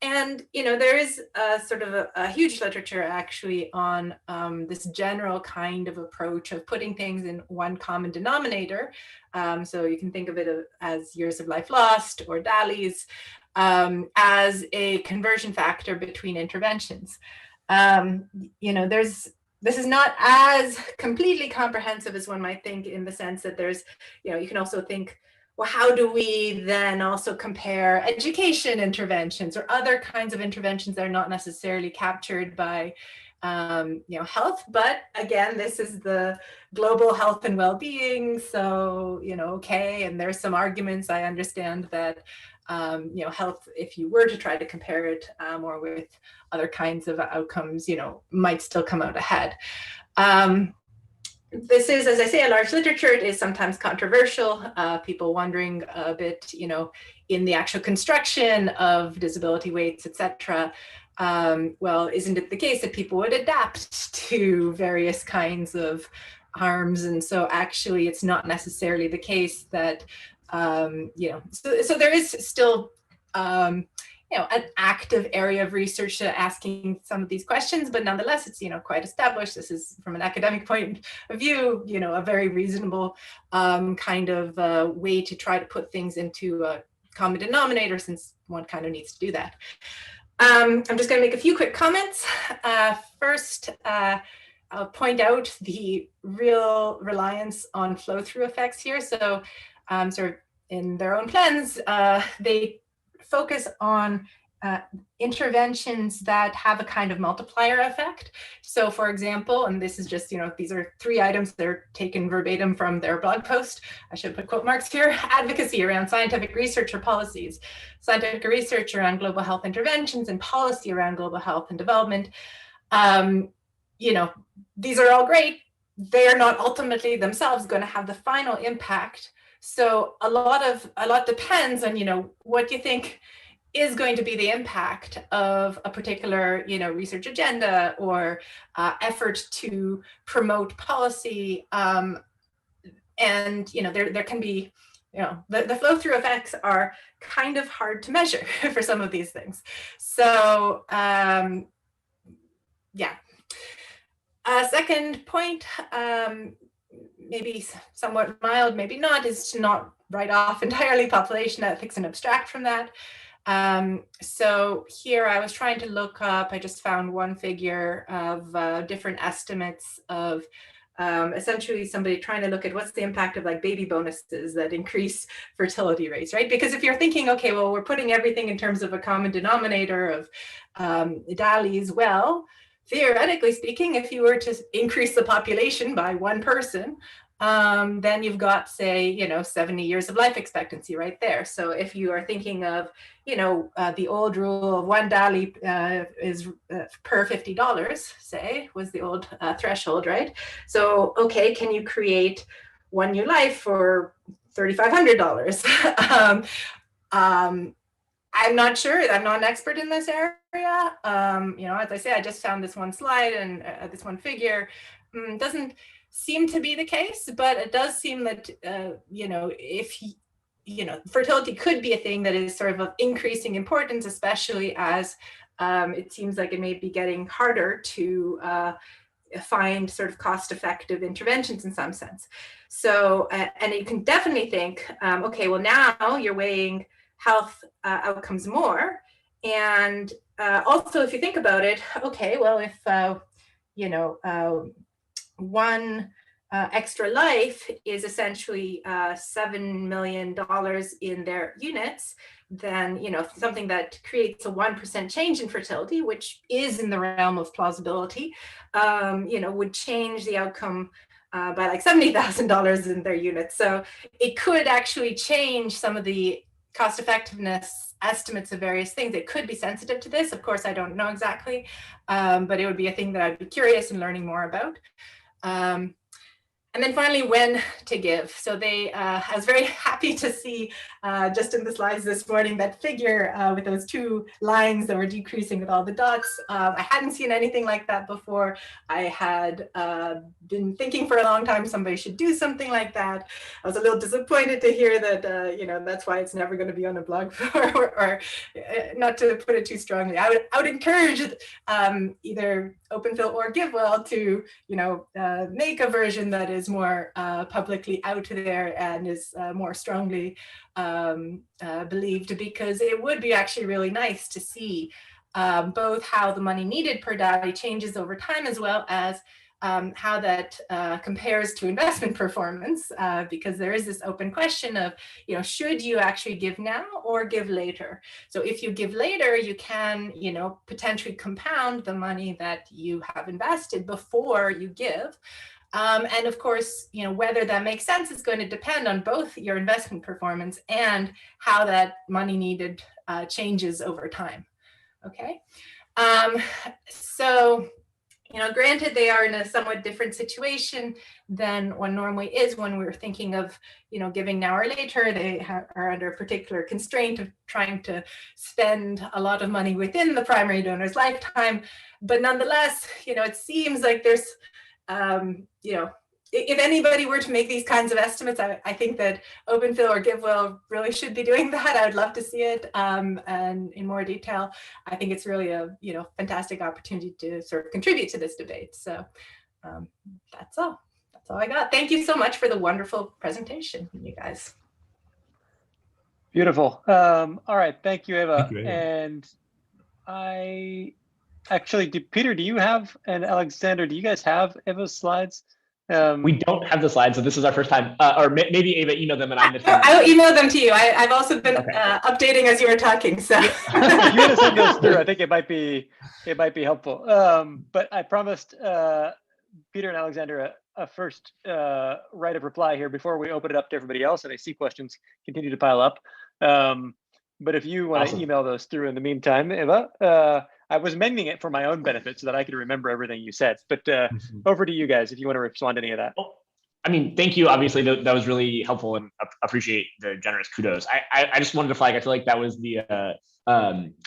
And, there is a sort of a huge literature actually on this general kind of approach of putting things in one common denominator. So you can think of it as years of life lost or DALYs as a conversion factor between interventions. This is not as completely comprehensive as one might think, in the sense that there's, you can also think, well, how do we then also compare education interventions or other kinds of interventions that are not necessarily captured by, health? But again, this is the global health and well-being. So, okay, and there's some arguments. I understand that, health, if you were to try to compare it more with other kinds of outcomes, might still come out ahead. This is, as I say, a large literature. It is sometimes controversial. People wondering a bit, in the actual construction of disability weights, etc. Well, isn't it the case that people would adapt to various kinds of harms? And so actually, it's not necessarily the case that, so there is still, an active area of research asking some of these questions, but nonetheless, it's, quite established. This is, from an academic point of view, a very reasonable kind of way to try to put things into a common denominator, since one kind of needs to do that. I'm just going to make a few quick comments. First, I'll point out the real reliance on flow-through effects here. So sort of in their own plans, they focus on interventions that have a kind of multiplier effect. So for example, and this is just, these are 3 items that are taken verbatim from their blog post. I should put quote marks here. Advocacy around scientific research or policies, scientific research around global health interventions, and policy around global health and development. These are all great. They are not ultimately themselves going to have the final impact. So a lot depends on, what you think is going to be the impact of a particular, research agenda or effort to promote policy. And, there can be, the flow-through effects are kind of hard to measure for some of these things. So, yeah. Second point, maybe somewhat mild, maybe not, is to not write off entirely population ethics and abstract from that. So here I was trying to look up, I just found one figure of different estimates of essentially somebody trying to look at what's the impact of like baby bonuses that increase fertility rates, right? Because if you're thinking, okay, well, we're putting everything in terms of a common denominator of DALYs, well, theoretically speaking, if you were to increase the population by one person, then you've got, say, 70 years of life expectancy right there. So if you are thinking of, the old rule of one DALY is per $50, say, was the old threshold, right? So, okay, can you create one new life for $3,500? I'm not sure. I'm not an expert in this area. As I say, I just found this one slide and this one figure. Doesn't seem to be the case, but it does seem that, if fertility could be a thing that is sort of increasing importance, especially as it seems like it may be getting harder to find sort of cost-effective interventions in some sense. So, and you can definitely think, okay, well, now you're weighing health outcomes more. And also, if you think about it, okay, well, if, one extra life is essentially $7 million in their units, then, something that creates a 1% change in fertility, which is in the realm of plausibility, would change the outcome by like $70,000 in their units. So it could actually change some of the cost effectiveness estimates of various things. It could be sensitive to this. Of course, I don't know exactly, but it would be a thing that I'd be curious in learning more about. And then finally, when to give. So I was very happy to see just in the slides this morning, that figure with those two lines that were decreasing with all the dots. I hadn't seen anything like that before. I had been thinking for a long time somebody should do something like that. I was a little disappointed to hear that, that's why it's never going to be on a blog or not to put it too strongly. I would encourage either Open Phil or GiveWell to, make a version that is more publicly out there and is more strongly believed, because it would be actually really nice to see both how the money needed per DALY changes over time, as well as how that compares to investment performance, because there is this open question of, should you actually give now or give later? So if you give later, you can, potentially compound the money that you have invested before you give. And of course, whether that makes sense is going to depend on both your investment performance and how that money needed changes over time. Okay. So, granted, they are in a somewhat different situation than one normally is when we're thinking of, giving now or later. They are under a particular constraint of trying to spend a lot of money within the primary donor's lifetime. But nonetheless, it seems like there's, if anybody were to make these kinds of estimates, I think that Open Phil or GiveWell really should be doing that. I would love to see it and in more detail. I think it's really a fantastic opportunity to sort of contribute to this debate. So that's all. That's all I got. Thank you so much for the wonderful presentation, you guys. Beautiful. All right. Thank you, Eva. Thank you, Eva. And I actually, Peter, do you have, and Alexander, do you guys have Eva's slides? We don't have the slides, so this is our first time, or maybe Eva emailed them and I missed them. I'll email them to you. I've also been updating as you were talking. So if you want to send those through, I think it might be helpful. But I promised Peter and Alexander a first right of reply here before we open it up to everybody else, and I see questions continue to pile up. But if you want to email those through in the meantime, Eva. I was amending it for my own benefit so that I could remember everything you said. But over to you guys if you want to respond to any of that. Well, I mean, thank you. Obviously, that was really helpful, and appreciate the generous kudos. I just wanted to flag. I feel like that was the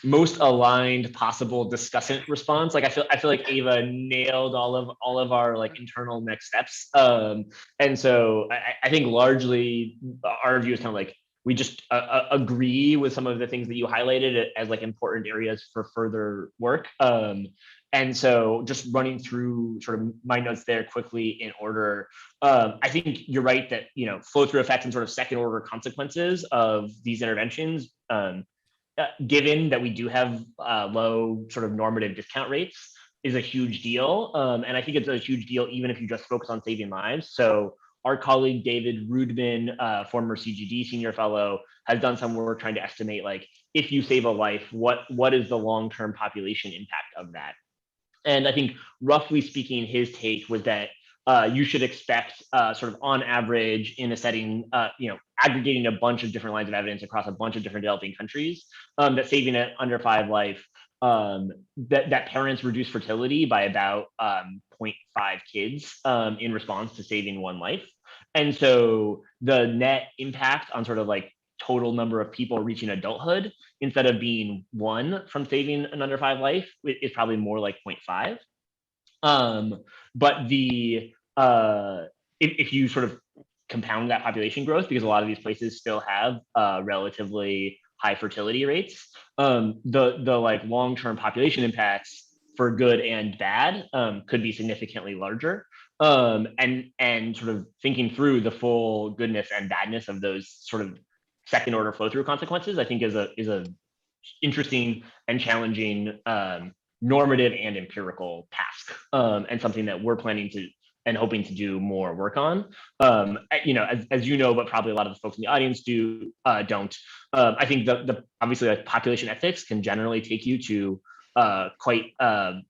most aligned possible discussant response. Like I feel like Eva nailed all of our like internal next steps. And so I think largely our view is kind of like, we just agree with some of the things that you highlighted as like important areas for further work. And so just running through sort of my notes there quickly in order, I think you're right that, flow-through effects and sort of second order consequences of these interventions, given that we do have low sort of normative discount rates, is a huge deal. And I think it's a huge deal even if you just focus on saving lives. So our colleague David Rudman, former CGD senior fellow, has done some work trying to estimate, like, if you save a life, what is the long-term population impact of that? And I think, roughly speaking, his take was that you should expect sort of on average in a setting, aggregating a bunch of different lines of evidence across a bunch of different developing countries, that saving an under 5 life, that parents reduce fertility by about 0.5 kids in response to saving 1 life. And so the net impact on sort of like total number of people reaching adulthood, instead of being 1 from saving an under 5 life, is probably more like 0.5. But if you sort of compound that population growth, because a lot of these places still have relatively high fertility rates, the like long-term population impacts for good and bad could be significantly larger. And sort of thinking through the full goodness and badness of those sort of second order flow through consequences, I think is a interesting and challenging normative and empirical task, and something that we're planning to and hoping to do more work on. As you know, but probably a lot of the folks in the audience don't. I think the obviously, like, population ethics can generally take you to quite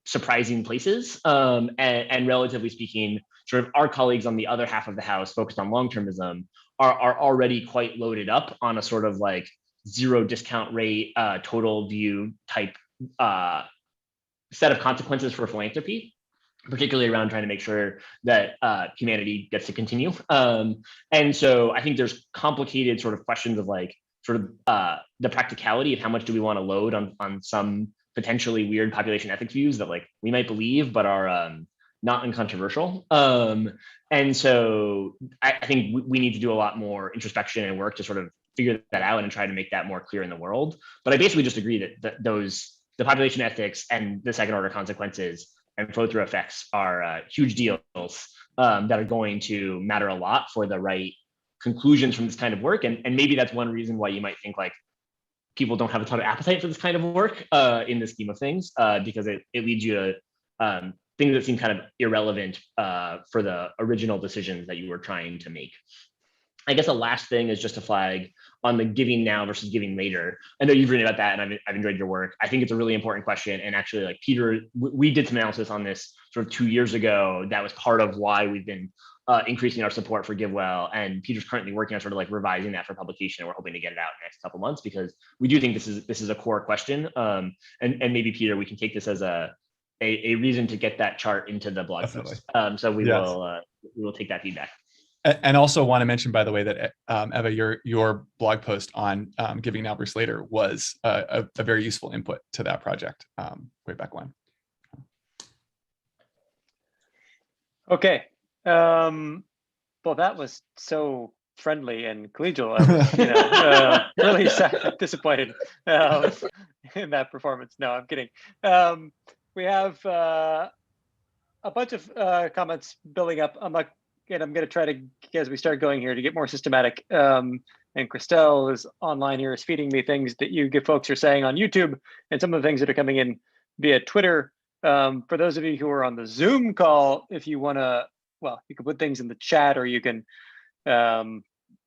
surprising places, and relatively speaking, sort of our colleagues on the other half of the house focused on long-termism are already quite loaded up on a sort of like zero discount rate, total view type set of consequences for philanthropy, particularly around trying to make sure that humanity gets to continue. And so I think there's complicated sort of questions of like sort of the practicality of how much do we want to load on some potentially weird population ethics views that like we might believe but are not uncontroversial. And so I think we need to do a lot more introspection and work to sort of figure that out and try to make that more clear in the world. But I basically just agree that the population ethics and the second order consequences and flow through effects are huge deals that are going to matter a lot for the right conclusions from this kind of work. And maybe that's one reason why you might think like people don't have a ton of appetite for this kind of work in the scheme of things, because it leads you to things that seem kind of irrelevant for the original decisions that you were trying to make. I guess the last thing is just to flag on the giving now versus giving later. I know you've written about that and I've enjoyed your work. I think it's a really important question. And actually, like Peter, we did some analysis on this sort of 2 years ago. That was part of why we've been increasing our support for GiveWell. And Peter's currently working on sort of like revising that for publication. And we're hoping to get it out in the next couple months because we do think this is a core question. And maybe Peter, we can take this as a reason to get that chart into the blog post. So we will take that feedback. And also want to mention, by the way, that Eva, your blog post on giving now versus later was a very useful input to that project way back when. Okay. Well, that was so friendly and collegial. I was, really disappointed in that performance. No, I'm kidding. We have a bunch of comments building up. I'm going to try to, as we start going here, to get more systematic. And Christelle is online here, is feeding me things that you folks are saying on YouTube and some of the things that are coming in via Twitter. For those of you who are on the Zoom call, if you want to, you can put things in the chat or you can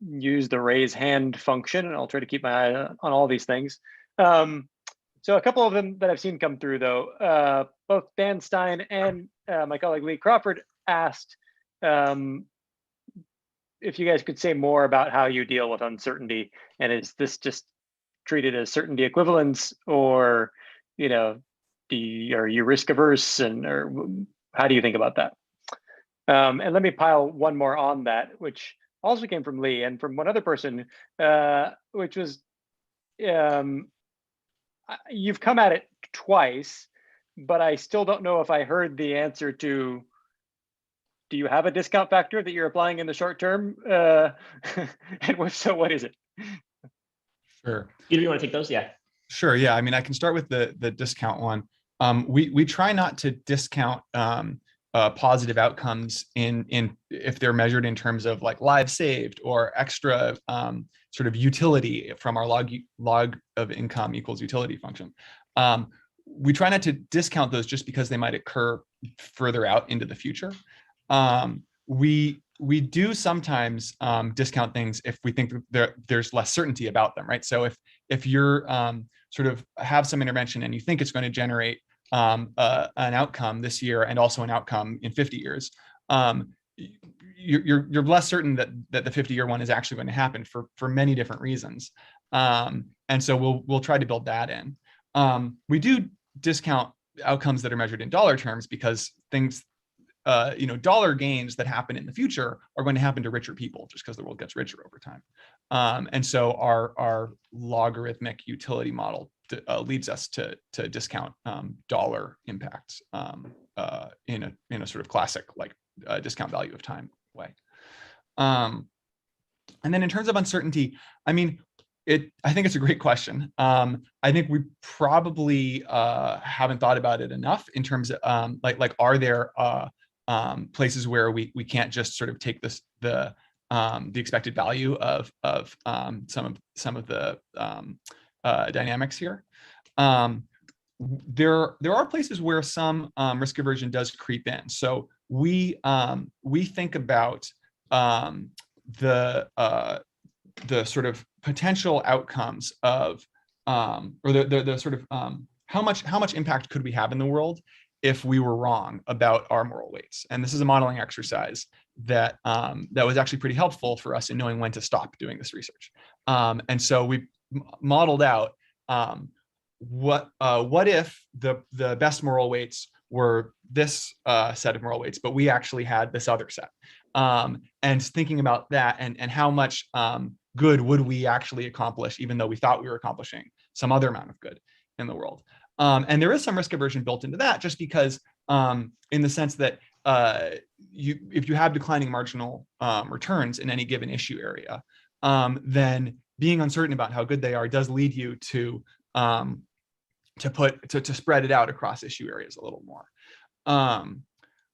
use the raise hand function, and I'll try to keep my eye on all these things. So a couple of them that I've seen come through, though, both Dan Stein and my colleague Lee Crawford asked if you guys could say more about how you deal with uncertainty, and is this just treated as certainty equivalence, or are you risk averse, or how do you think about that? And let me pile one more on that, which also came from Lee and from one other person, which was you've come at it twice, but I still don't know if I heard the answer to, do you have a discount factor that you're applying in the short term? And if so, what is it? Sure. Peter, you want to take those? Yeah. Sure. Yeah. I mean, I can start with the discount one. we try not to discount positive outcomes in if they're measured in terms of like lives saved or extra sort of utility from our log of income equals utility function. We try not to discount those just because they might occur further out into the future. We do sometimes discount things if we think there's less certainty about them, right? So if you're sort of have some intervention and you think it's going to generate an outcome this year and also an outcome in 50 years, you're less certain that the 50-year one is actually going to happen for many different reasons. And so we'll try to build that in. We do discount outcomes that are measured in dollar terms because things, dollar gains that happen in the future are going to happen to richer people just because the world gets richer over time. And so our logarithmic utility model leads us to discount dollar impacts in a sort of classic like discount value of time way. And then in terms of uncertainty, I mean, I think it's a great question. I think we probably haven't thought about it enough in terms of like are there places where we can't just sort of take the expected value of some of the dynamics here. There are places where some risk aversion does creep in. So we think about the sort of potential outcomes of or the sort of how much impact could we have in the world if we were wrong about our moral weights. And this is a modeling exercise that was actually pretty helpful for us in knowing when to stop doing this research. And so we modeled out what if the best moral weights were this set of moral weights, but we actually had this other set. And thinking about that and how much good would we actually accomplish, even though we thought we were accomplishing some other amount of good in the world. And there is some risk aversion built into that, just because in the sense that if you have declining marginal returns in any given issue area, then being uncertain about how good they are does lead you to spread it out across issue areas a little more.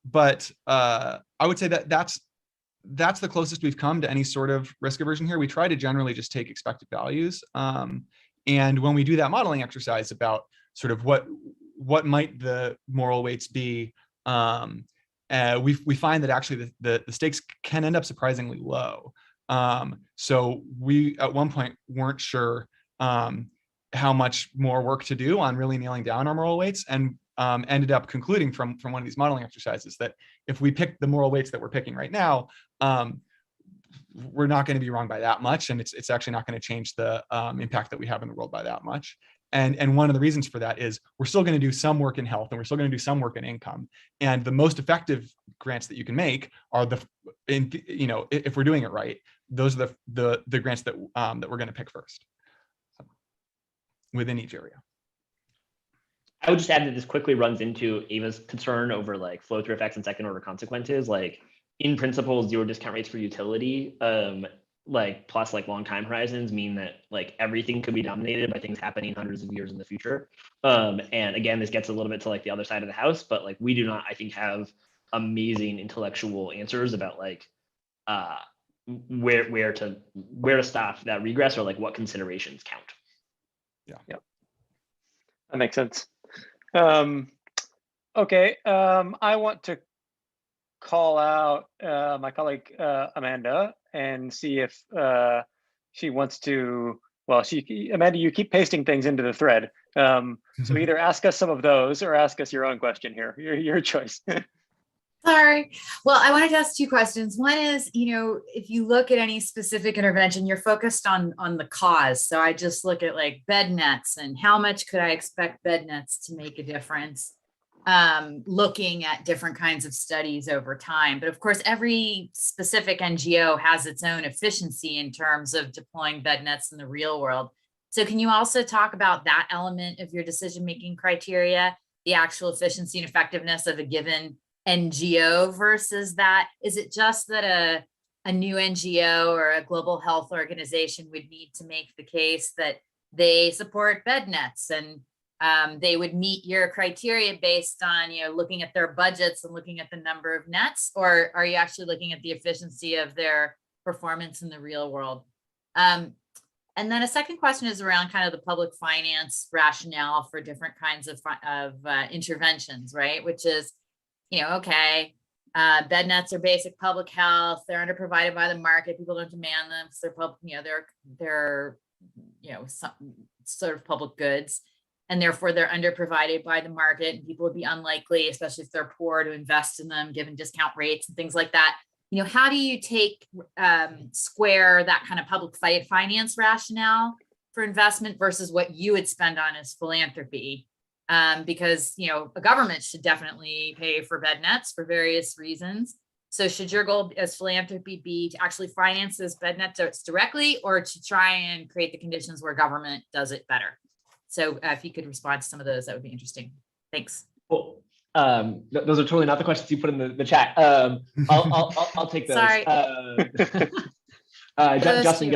But I would say that that's the closest we've come to any sort of risk aversion here. We try to generally just take expected values. And when we do that modeling exercise about sort of what might the moral weights be, we find that actually the stakes can end up surprisingly low. So we at one point weren't sure how much more work to do on really nailing down our moral weights, and ended up concluding from one of these modeling exercises that if we pick the moral weights that we're picking right now, we're not going to be wrong by that much, and it's actually not going to change the impact that we have in the world by that much. And one of the reasons for that is we're still going to do some work in health, and we're still going to do some work in income. And the most effective grants that you can make are if we're doing it right, those are the grants that we're going to pick first within each area. I would just add that this quickly runs into Ava's concern over like flow-through effects and second order consequences. Like in principle, zero discount rates for utility, plus like long time horizons mean that like everything could be dominated by things happening hundreds of years in the future. And again, this gets a little bit to like the other side of the house, but like we do not, I think, have amazing intellectual answers about like where to stop that regress or like what considerations count. Yeah, that makes sense. Okay, I want to call out my colleague Amanda and see if she wants to. Well, Amanda, you keep pasting things into the thread. So either ask us some of those or ask us your own question here. Your choice. Sorry. Well, I wanted to ask two questions. One is, if you look at any specific intervention, you're focused on the cause. So I just look at like bed nets and how much could I expect bed nets to make a difference, looking at different kinds of studies over time. But of course, every specific NGO has its own efficiency in terms of deploying bed nets in the real world. So can you also talk about that element of your decision-making criteria, the actual efficiency and effectiveness of a given NGO versus that? Is it just that a new NGO or a global health organization would need to make the case that they support bed nets and they would meet your criteria based on, looking at their budgets and looking at the number of nets, or are you actually looking at the efficiency of their performance in the real world? And then a second question is around kind of the public finance rationale for different kinds of interventions, right? Which is, okay, bed nets are basic public health. They're underprovided by the market. People don't demand them because they're public, they're some sort of public goods, and therefore they're underprovided by the market. And people would be unlikely, especially if they're poor, to invest in them given discount rates and things like that. How do you square that kind of public finance rationale for investment versus what you would spend on as philanthropy? Because, a government should definitely pay for bed nets for various reasons. So should your goal as philanthropy be to actually finance those bed nets directly, or to try and create the conditions where government does it better? So if you could respond to some of those, that would be interesting. Thanks. Cool. Those are totally not the questions you put in the chat. I'll take those. Sorry. Justin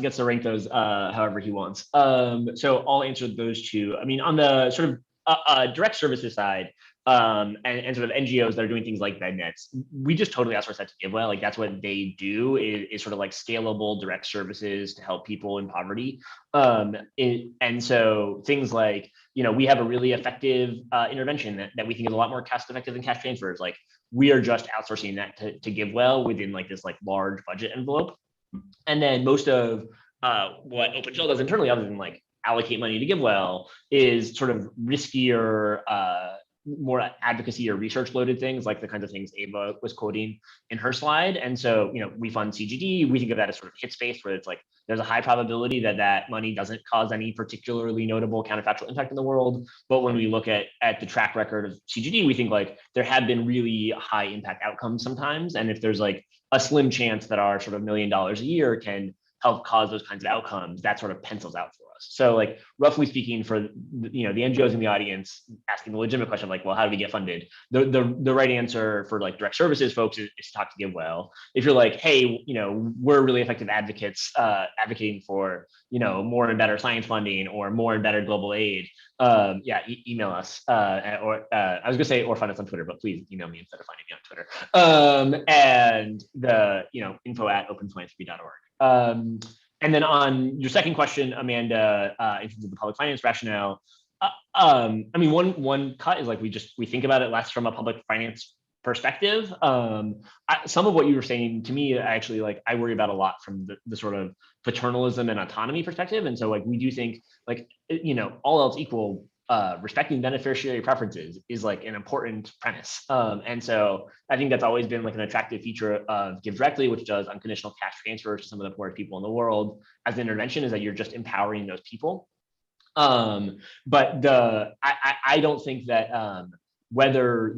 gets to rank those however he wants. So I'll answer those two. I mean, on the sort of direct services side, and sort of NGOs that are doing things like bed nets, we just totally outsource that to GiveWell. Like that's what they do, is sort of like scalable direct services to help people in poverty. And so things like, we have a really effective intervention that we think is a lot more cost effective than cash transfers. Like we are just outsourcing that to GiveWell within like this like large budget envelope. And then most of what Open Shell does internally, other than like allocate money to GiveWell, is sort of riskier, more advocacy or research loaded things, like the kinds of things Ava was quoting in her slide. And so, we fund CGD. We think of that as sort of hit space, where it's like there's a high probability that money doesn't cause any particularly notable counterfactual impact in the world. But when we look at the track record of CGD, we think like there have been really high impact outcomes sometimes. And if there's like a slim chance that our sort of $1 million a year can help cause those kinds of outcomes, that sort of pencils out for us. So like roughly speaking, for the NGOs in the audience asking the legitimate question of like, well, how do we get funded? The right answer for like direct services folks is to talk to GiveWell. If you're like, hey, we're really effective advocates advocating for more and better science funding or more and better global aid, email us or I was gonna say or find us on Twitter, but please email me instead of finding me on Twitter. And the info@openphilanthropy.org. And then on your second question, Amanda, in terms of the public finance rationale, I mean, one cut is like we think about it less from a public finance perspective. Some of what you were saying to me, actually, like I worry about a lot from the sort of paternalism and autonomy perspective. And so like we do think like, all else equal, respecting beneficiary preferences is like an important premise. And so I think that's always been like an attractive feature of Give Directly, which does unconditional cash transfers to some of the poorest people in the world as an intervention, is that you're just empowering those people. But I don't think that whether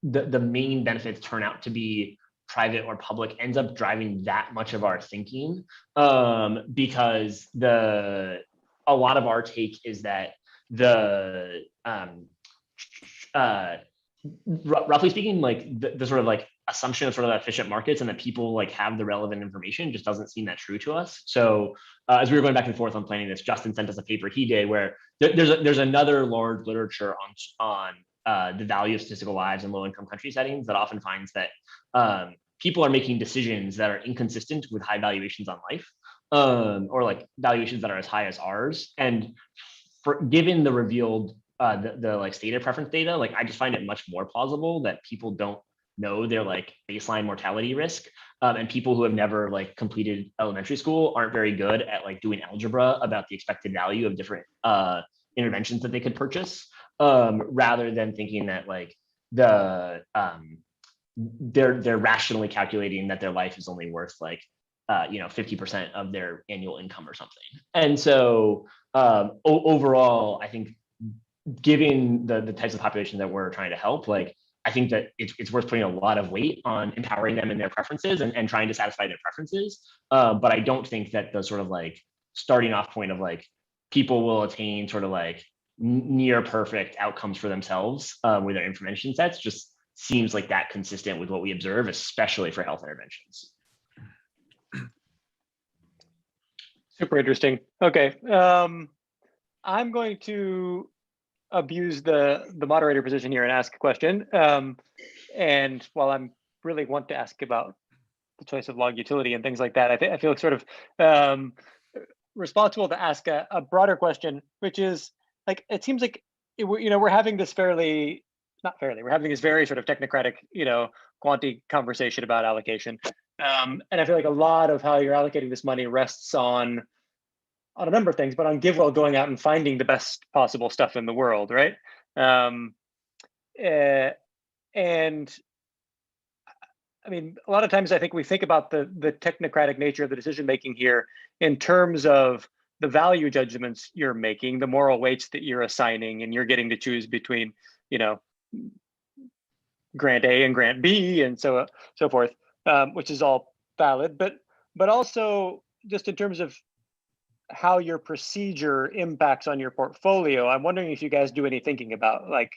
the main benefits turn out to be private or public ends up driving that much of our thinking, because a lot of our take is that roughly speaking, like the sort of like assumption of sort of efficient markets and that people like have the relevant information just doesn't seem that true to us. So as we were going back and forth on planning this, Justin sent us a paper he did where there's another large literature on the value of statistical lives in low-income country settings that often finds that people are making decisions that are inconsistent with high valuations on life, or like valuations that are as high as ours. And given the revealed the like stated preference data, like I just find it much more plausible that people don't know their like baseline mortality risk, and people who have never like completed elementary school aren't very good at like doing algebra about the expected value of different interventions that they could purchase, rather than thinking that like they're rationally calculating that their life is only worth like 50% of their annual income or something. And so overall, I think given the types of population that we're trying to help, like I think that it's worth putting a lot of weight on empowering them in their preferences and trying to satisfy their preferences. But I don't think that the sort of like starting off point of like people will attain sort of like near perfect outcomes for themselves with their information sets just seems like that consistent with what we observe, especially for health interventions. Super interesting. Okay. I'm going to abuse the moderator position here and ask a question. And while I'm really want to ask about the choice of log utility and things like that, I feel sort of responsible to ask a broader question, which is like, it seems like we're having this we're having this very sort of technocratic, quantity conversation about allocation. And I feel like a lot of how you're allocating this money rests on a number of things, but on GiveWell going out and finding the best possible stuff in the world, right? And I mean, a lot of times I think we think about the technocratic nature of the decision making here in terms of the value judgments you're making, the moral weights that you're assigning, and you're getting to choose between, grant A and grant B, and so forth, which is all valid, but also just in terms of how your procedure impacts on your portfolio. I'm wondering if you guys do any thinking about like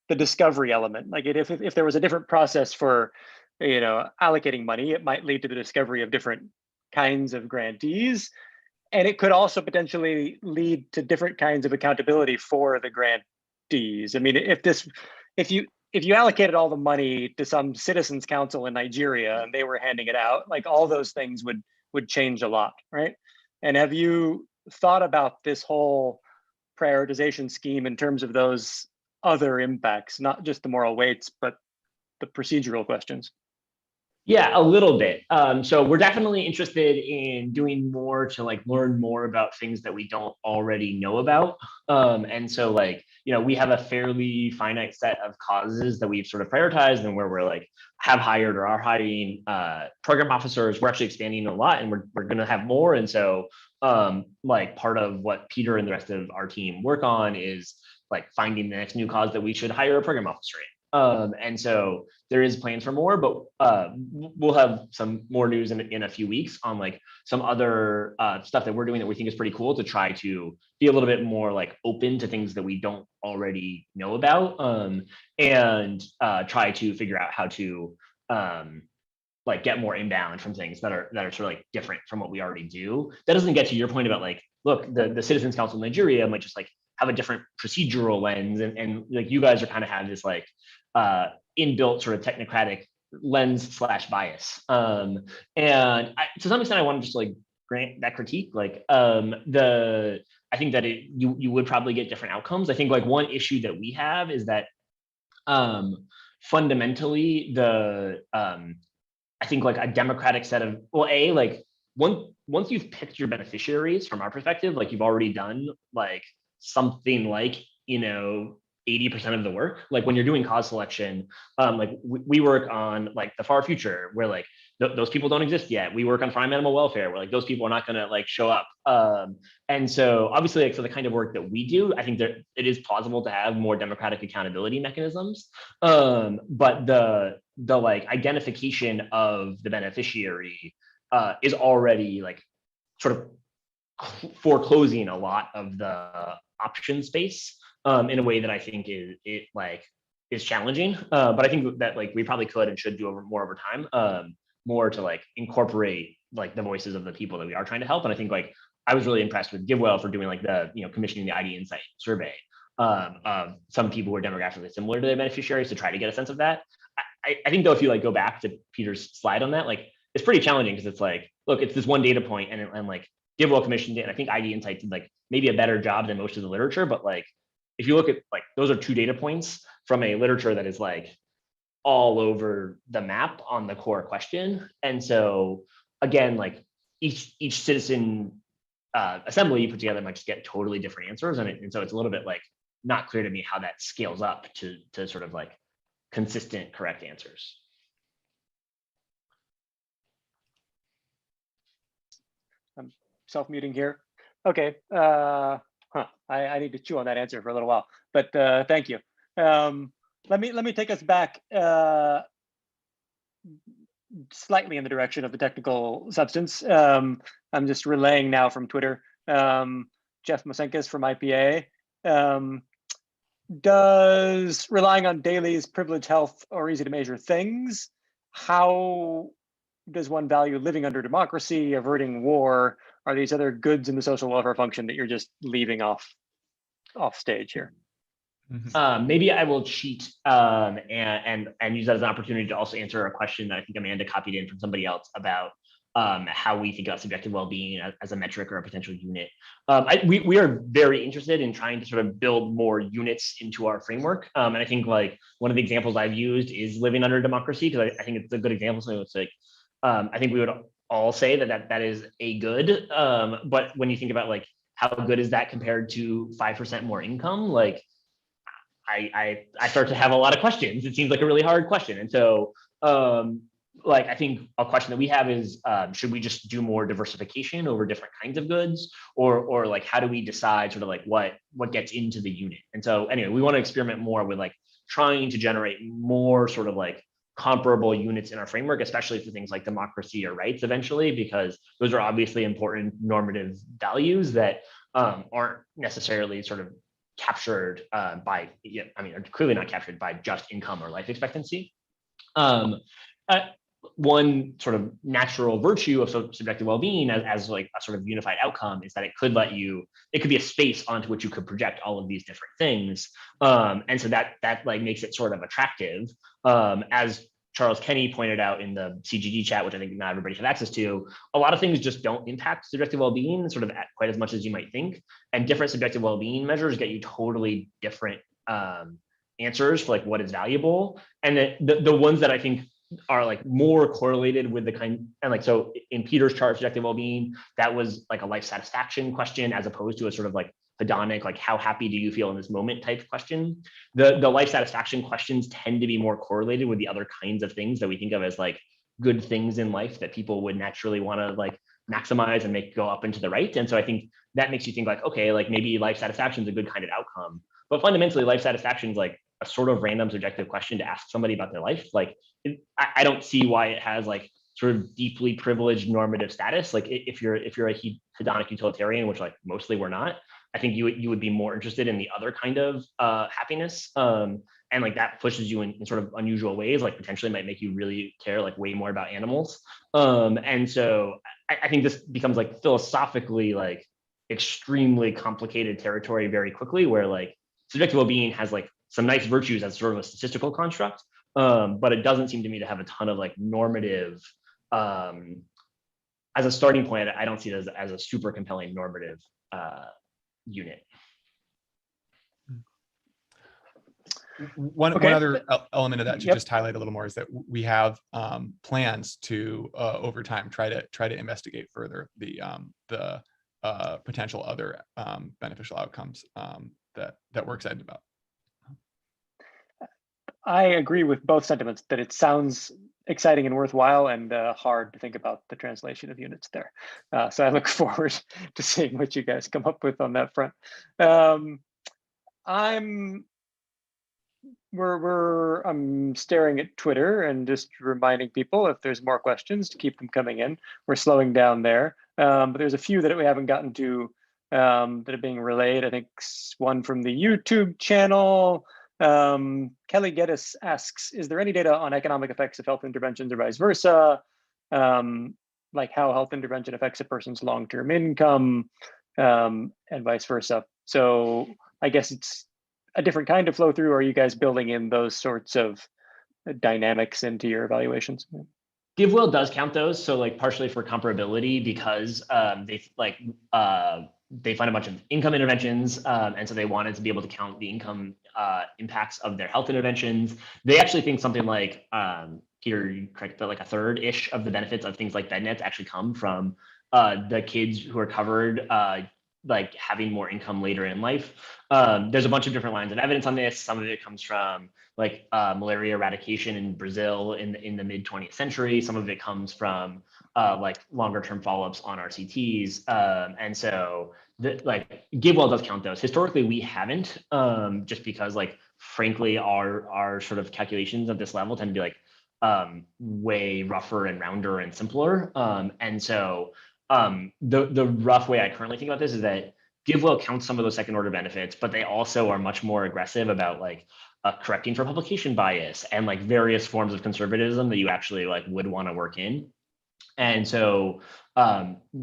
the discovery element. Like if there was a different process for, allocating money, it might lead to the discovery of different kinds of grantees. And it could also potentially lead to different kinds of accountability for the grantees. I mean, if you allocated all the money to some citizens council in Nigeria and they were handing it out, like all those things would change a lot, right? And have you thought about this whole prioritization scheme in terms of those other impacts, not just the moral weights, but the procedural questions? Yeah, a little bit. So we're definitely interested in doing more to like learn more about things that we don't already know about. And so like, we have a fairly finite set of causes that we've sort of prioritized and where we're like have hired or are hiring program officers. We're actually expanding a lot and we're going to have more. And so like part of what Peter and the rest of our team work on is like finding the next new cause that we should hire a program officer in. And so there is plans for more, but we'll have some more news in a few weeks on like some other stuff that we're doing that we think is pretty cool to try to be a little bit more like open to things that we don't already know about, and try to figure out how to like get more inbound from things that are sort of like different from what we already do. That doesn't get to your point about like, look, the Citizens Council in Nigeria might just like have a different procedural lens, and like you guys are kind of have this like inbuilt sort of technocratic lens / bias. And to some extent, I want to just like grant that critique. Like I think that you would probably get different outcomes. I think like one issue that we have is that fundamentally I think like a democratic set of, like once you've picked your beneficiaries from our perspective, like you've already done like something like 80% of the work. Like when you're doing cause selection, like we work on like the far future where like those people don't exist yet. We work on farm animal welfare where like those people are not going to like show up. And so obviously like for the kind of work that we do, I think that it is plausible to have more democratic accountability mechanisms. But the like identification of the beneficiary is already like sort of foreclosing a lot of the option space in a way that I think is challenging. But I think that like we probably could and should do more over time, more to like incorporate like the voices of the people that we are trying to help. And I think like I was really impressed with GiveWell for doing like the commissioning the ID Insight survey of some people who are demographically similar to their beneficiaries to try to get a sense of that. I think though, if you like go back to Peter's slide on that, like it's pretty challenging because it's like, look, it's this one data point and like GiveWell commissioned it, and I think ID Insight did like maybe a better job than most of the literature. But like, if you look at like, those are 2 data points from a literature that is like all over the map on the core question. And so again, like each citizen assembly you put together might just get totally different answers. And so it's a little bit like not clear to me how that scales up to sort of like consistent, correct answers. I'm self-muting here. Okay. I need to chew on that answer for a little while, but thank you. Let me take us back slightly in the direction of the technical substance. I'm just relaying now from Twitter. Jeff Mosenkas from IPA. Does relying on dailies privilege health or easy to measure things? How does one value living under democracy, averting war? Are these other goods in the social welfare function that you're just leaving off off stage here. Maybe I will cheat and use that as an opportunity to also answer a question that I think Amanda copied in from somebody else about how we think about subjective well-being as a metric or a potential unit. We are very interested in trying to sort of build more units into our framework. And I think like one of the examples I've used is living under democracy, because I think it's a good example. So it's like, I think we would all say that is a good, but when you think about like, how good is that compared to 5% more income? Like, I start to have a lot of questions. It seems like a really hard question. And so, like, I think a question that we have is, should we just do more diversification over different kinds of goods? Or like, how do we decide sort of like what gets into the unit? And so anyway, we want to experiment more with like trying to generate more sort of like comparable units in our framework, especially for things like democracy or rights eventually, because those are obviously important normative values that aren't necessarily sort of captured by, I mean, are clearly not captured by just income or life expectancy. One sort of natural virtue of subjective well-being as like a sort of unified outcome is that it could be a space onto which you could project all of these different things. And so that like makes it sort of attractive. As Charles Kenny pointed out in the CGD chat, which I think not everybody has access to, a lot of things just don't impact subjective well-being sort of quite as much as you might think. And different subjective well-being measures get you totally different answers for like what is valuable. And the ones that I think are like more correlated with the kind, and like, so in Peter's chart of subjective well-being, that was like a life satisfaction question as opposed to a sort of like hedonic, like how happy do you feel in this moment type question. The life satisfaction questions tend to be more correlated with the other kinds of things that we think of as like good things in life that people would naturally want to like maximize and make go up and to the right. And so I think that makes you think like, okay, like maybe life satisfaction is a good kind of outcome, but fundamentally life satisfaction is like a sort of random subjective question to ask somebody about their life. Like, I don't see why it has like sort of deeply privileged normative status. Like if you're a hedonic utilitarian, which like mostly we're not, I think you would be more interested in the other kind of happiness. And like that pushes you in sort of unusual ways, like potentially might make you really care like way more about animals. And so I think this becomes like philosophically like extremely complicated territory very quickly, where like subjective well-being has like some nice virtues as sort of a statistical construct, but it doesn't seem to me to have a ton of like normative, as a starting point. I don't see it as a super compelling normative unit. One other element of that to just highlight a little more is that we have plans to over time try to investigate further the potential other beneficial outcomes that we're excited about. I agree with both sentiments that it sounds exciting and worthwhile, and hard to think about the translation of units there. So I look forward to seeing what you guys come up with on that front. I'm staring at Twitter and just reminding people if there's more questions to keep them coming in. We're slowing down there, but there's a few that we haven't gotten to that are being relayed. I think one from the YouTube channel. Kelly Geddes asks, is there any data on economic effects of health interventions or vice versa? Like how health intervention affects a person's long-term income and vice versa. So I guess it's a different kind of flow through. Are you guys building in those sorts of dynamics into your evaluations? GiveWell does count those. So like partially for comparability, because they find a bunch of income interventions, and so they wanted to be able to count the income impacts of their health interventions. They actually think something like, Peter, you correct, but like a third-ish of the benefits of things like bed nets actually come from the kids who are covered like having more income later in life. There's a bunch of different lines of evidence on this. Some of it comes from like malaria eradication in Brazil in the mid 20th century. Some of it comes from like longer term follow-ups on RCTs. And so like GiveWell does count those. Historically, we haven't, just because like, frankly, our sort of calculations at this level tend to be like way rougher and rounder and simpler. And so the rough way I currently think about this is that GiveWell counts some of those second order benefits, but they also are much more aggressive about like correcting for publication bias and like various forms of conservatism that you actually like would want to work in. And so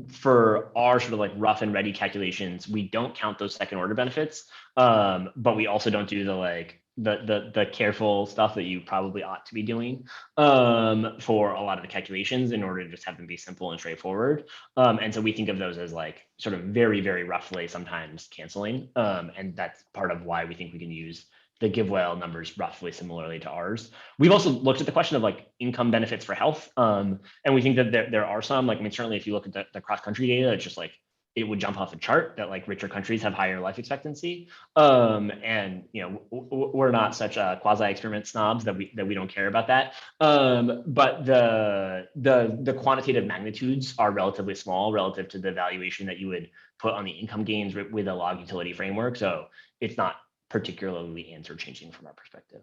for our sort of like rough and ready calculations, we don't count those second order benefits, but we also don't do the careful stuff that you probably ought to be doing for a lot of the calculations in order to just have them be simple and straightforward. And so we think of those as like sort of very, very roughly sometimes canceling. And that's part of why we think we can use the GiveWell numbers roughly similarly to ours. We've also looked at the question of like income benefits for health. And we think that there are some, like, I mean, certainly if you look at the cross-country data, it's just like, it would jump off a chart that like richer countries have higher life expectancy. And, you know, we're not such quasi-experiment snobs that we don't care about that. But the quantitative magnitudes are relatively small relative to the valuation that you would put on the income gains with a log utility framework. So it's not particularly answer changing from our perspective.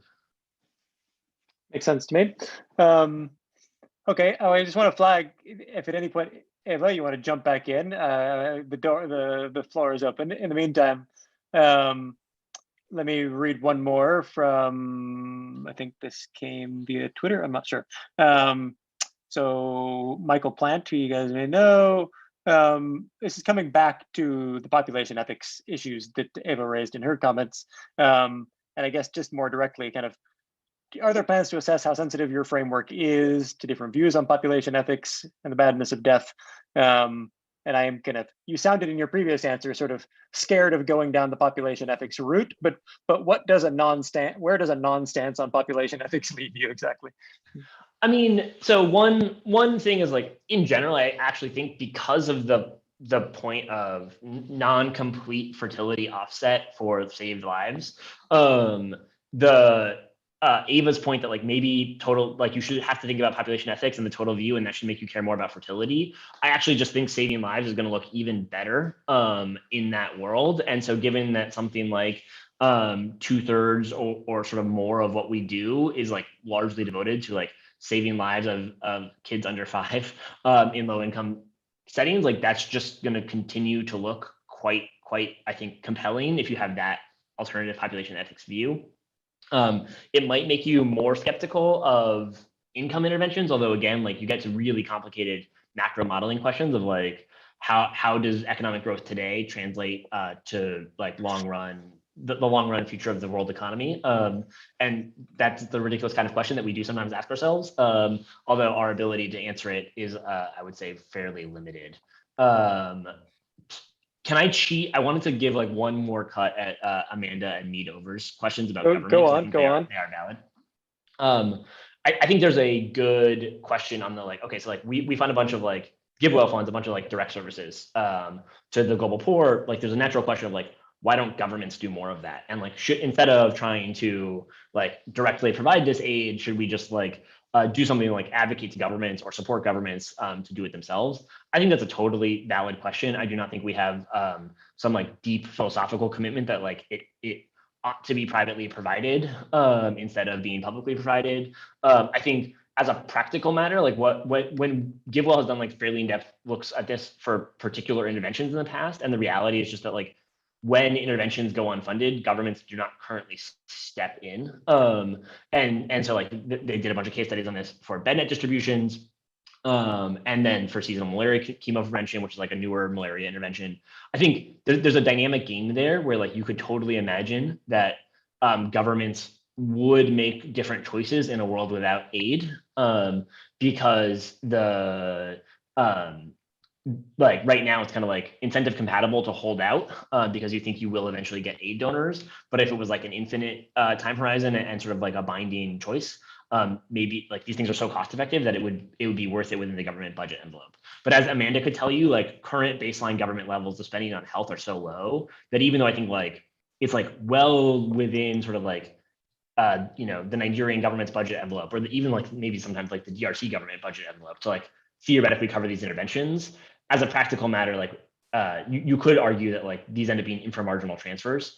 Makes sense to me. Okay, I just want to flag if at any point, Eva, you want to jump back in, the floor is open. In the meantime, let me read one more from, I think this came via Twitter, I'm not sure. So Michael Plant, who you guys may know, this is coming back to the population ethics issues that Eva raised in her comments. And I guess just more directly, kind of, are there plans to assess how sensitive your framework is to different views on population ethics and the badness of death? And I am kind of, you sounded in your previous answer sort of scared of going down the population ethics route, but what does where does a non-stance on population ethics leave you exactly? I mean, so one thing is like, in general, I actually think because of the point of non-complete fertility offset for saved lives, Ava's point that like maybe total, like you should have to think about population ethics and the total view, and that should make you care more about fertility. I actually just think saving lives is going to look even better in that world. And so given that something like 2/3 or sort of more of what we do is like largely devoted to like saving lives of kids under 5 in low income settings, like that's just going to continue to look quite, I think, compelling if you have that alternative population ethics view. It might make you more skeptical of income interventions, although again, like you get to really complicated macro modeling questions of like, how does economic growth today translate to like the long run future of the world economy? And that's the ridiculous kind of question that we do sometimes ask ourselves, although our ability to answer it is, I would say, fairly limited. Can I cheat? I wanted to give like one more cut at Amanda and Meadover's questions about government. Go on. They are valid. I think there's a good question on the like, okay, so like we fund a bunch of like GiveWell funds, a bunch of like direct services to the global poor. Like there's a natural question of like, why don't governments do more of that? And like, instead of trying to like directly provide this aid, should we just like do something like advocate to governments or support governments to do it themselves? I think that's a totally valid question. I do not think we have some like deep philosophical commitment that like it ought to be privately provided instead of being publicly provided. I think as a practical matter, like when GiveWell has done like fairly in-depth looks at this for particular interventions in the past, and the reality is just that like when interventions go unfunded, governments do not currently step in. And so like they did a bunch of case studies on this for bednet distributions, and then for seasonal malaria chemo prevention, which is like a newer malaria intervention. I think there's a dynamic game there where like you could totally imagine that governments would make different choices in a world without aid, because like right now it's kind of like incentive compatible to hold out because you think you will eventually get aid donors. But if it was like an infinite time horizon and sort of like a binding choice, maybe like these things are so cost effective that it would be worth it within the government budget envelope. But as Amanda could tell you, like current baseline government levels of spending on health are so low that even though I think like it's like well within sort of like the Nigerian government's budget envelope, or even like maybe sometimes like the DRC government budget envelope to like theoretically cover these interventions, as a practical matter, like you could argue that like these end up being inframarginal transfers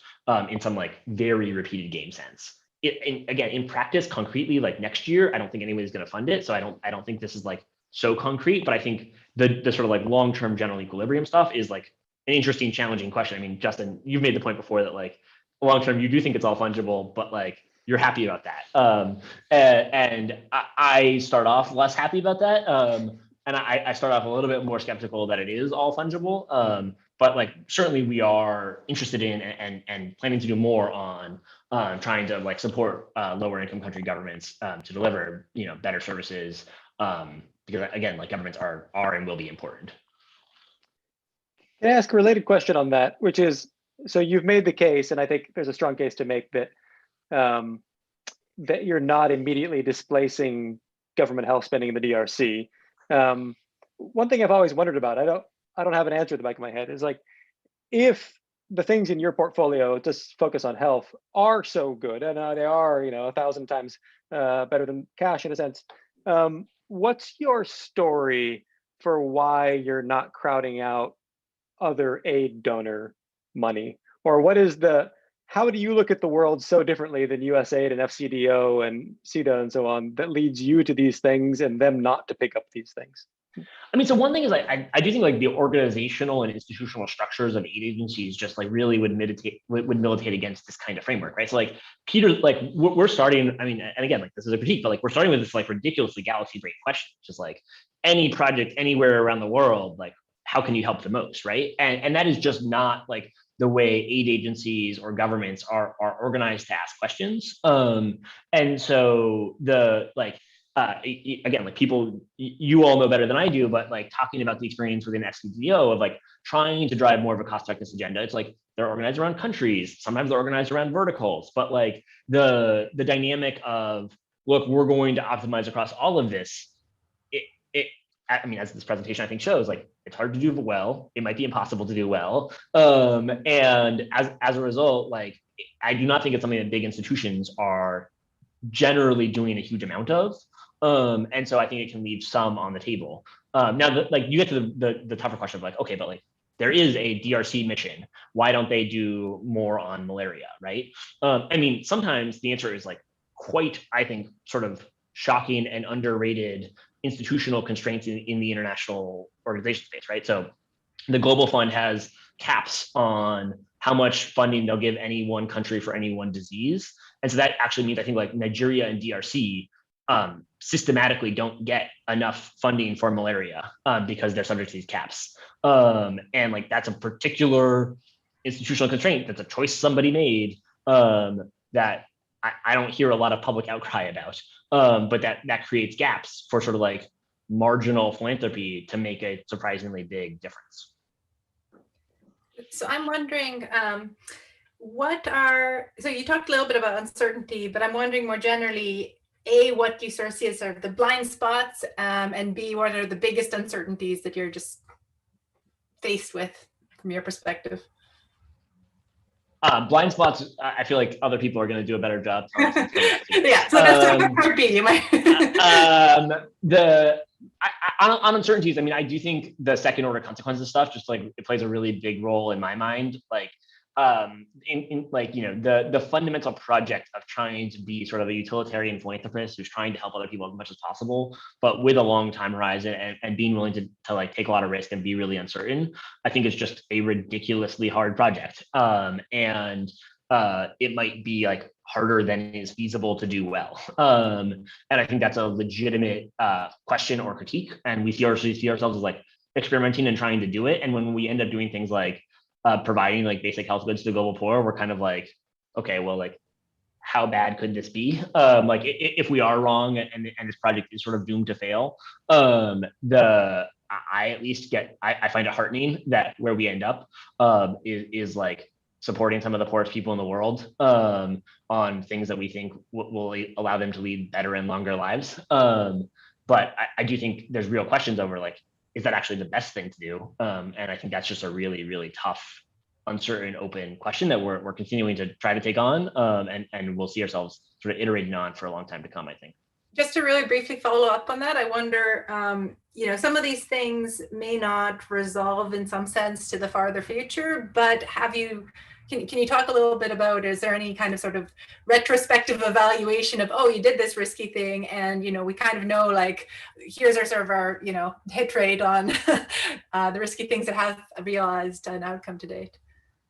in some like very repeated game sense. Again, in practice, concretely, like next year, I don't think anybody's going to fund it. So I don't think this is like so concrete, but I think the sort of like long-term general equilibrium stuff is like an interesting, challenging question. I mean, Justin, you've made the point before that like long-term, you do think it's all fungible, but like you're happy about that. And I start off less happy about that. and I start off a little bit more skeptical that it is all fungible. But like certainly we are interested in and planning to do more on trying to like support lower income country governments to deliver better services, because again, like governments are and will be important. Can I ask a related question on that, which is, so you've made the case, and I think there's a strong case to make that that you're not immediately displacing government health spending in the DRC. One thing I've always wondered about, I don't have an answer at the back of my head, is like, if the things in your portfolio just focus on health are so good, and they are 1,000 times better than cash in a sense, what's your story for why you're not crowding out other aid donor money? Or how do you look at the world so differently than USAID and FCDO and CEDA and so on that leads you to these things and them not to pick up these things? I mean, so one thing is I do think like the organizational and institutional structures of aid agencies just like really would militate against this kind of framework, right? So like Peter, like we're starting, I mean, and again, like this is a critique, but like we're starting with this like ridiculously galaxy brain question, just like any project anywhere around the world, like how can you help the most, right? And that is just not like the way aid agencies or governments are organized to ask questions. And so again, like people, you all know better than I do, but like talking about the experience within FCDO of like trying to drive more of a cost effectiveness agenda, it's like they're organized around countries, sometimes they're organized around verticals, but like the dynamic of, look, we're going to optimize across all of this, I mean, as this presentation I think shows, like it's hard to do well, it might be impossible to do well. And as a result, like I do not think it's something that big institutions are generally doing a huge amount of. And so I think it can leave some on the table. Now, like you get to the tougher question of like, okay, but like there is a DRC mission. Why don't they do more on malaria, right? I mean, sometimes the answer is like quite, I think, sort of shocking and underrated institutional constraints in the international organization space, right? So the Global Fund has caps on how much funding they'll give any one country for any one disease. And so that actually means I think like Nigeria and DRC systematically don't get enough funding for malaria because they're subject to these caps. And like that's a particular institutional constraint. That's a choice somebody made that I don't hear a lot of public outcry about. But that creates gaps for sort of like marginal philanthropy to make a surprisingly big difference. So I'm wondering, so you talked a little bit about uncertainty, but I'm wondering more generally, A, what do you sort of see as sort of the blind spots, and B, what are the biggest uncertainties that you're just faced with from your perspective? Blind spots, I feel like other people are going to do a better job. Yeah, so that's part B. You might. On uncertainties, I mean, I do think the second order consequences stuff just like it plays a really big role in my mind. Like, in like the fundamental project of trying to be sort of a utilitarian philanthropist who's trying to help other people as much as possible, but with a long time horizon and being willing to like take a lot of risk and be really uncertain, I think it's just a ridiculously hard project. And it might be like harder than is feasible to do well. And I think that's a legitimate question or critique. And we see ourselves as like experimenting and trying to do it. And when we end up doing things like providing like basic health goods to the global poor, we're kind of like, okay, well, like, how bad could this be? Like, if we are wrong and this project is sort of doomed to fail, I at least I find it heartening that where we end up is like supporting some of the poorest people in the world on things that we think will allow them to lead better and longer lives. But I do think there's real questions over like, is that actually the best thing to do? And I think that's just a really, really tough, uncertain, open question that we're continuing to try to take on, and we'll see ourselves sort of iterating on for a long time to come, I think. Just to really briefly follow up on that, I wonder, some of these things may not resolve in some sense to the farther future, but can you talk a little bit about, is there any kind of sort of retrospective evaluation of, oh, you did this risky thing and, we kind of know, like, here's our sort of our, hit rate on the risky things that have realized an outcome to date?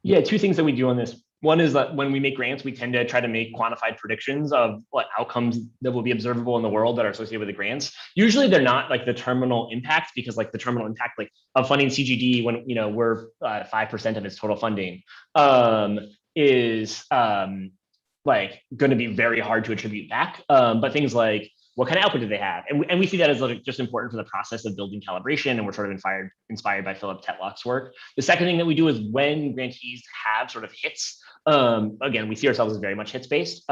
Yeah, two things that we do on this One is that when we make grants, we tend to try to make quantified predictions of what outcomes that will be observable in the world that are associated with the grants. Usually they're not like the terminal impact, because like the terminal impact like of funding CGD when we're 5% of its total funding is like going to be very hard to attribute back. But things like what kind of output do they have? And we see that as like just important for the process of building calibration, and we're sort of inspired by Philip Tetlock's work. The second thing that we do is when grantees have sort of hits, again, we see ourselves as very much hits based.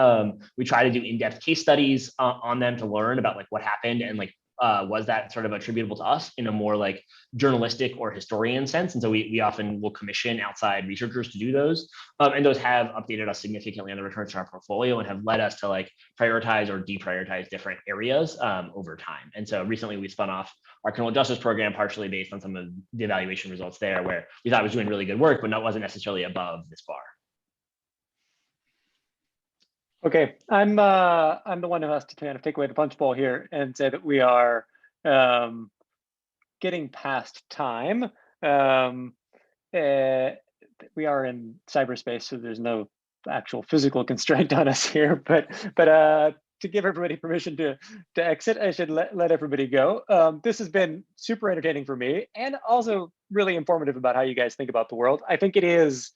We try to do in-depth case studies on them to learn about like what happened and like was that sort of attributable to us in a more like journalistic or historian sense. And so we often will commission outside researchers to do those. And those have updated us significantly on the returns to our portfolio and have led us to like prioritize or deprioritize different areas over time. And so recently we spun off our criminal justice program partially based on some of the evaluation results there, where we thought it was doing really good work, but that wasn't necessarily above this bar. Okay, I'm the one who has to kind of take away the punch bowl here and say that we are getting past time. We are in cyberspace, so there's no actual physical constraint on us here. But to give everybody permission to exit, I should let everybody go. This has been super entertaining for me, and also really informative about how you guys think about the world. I think it is,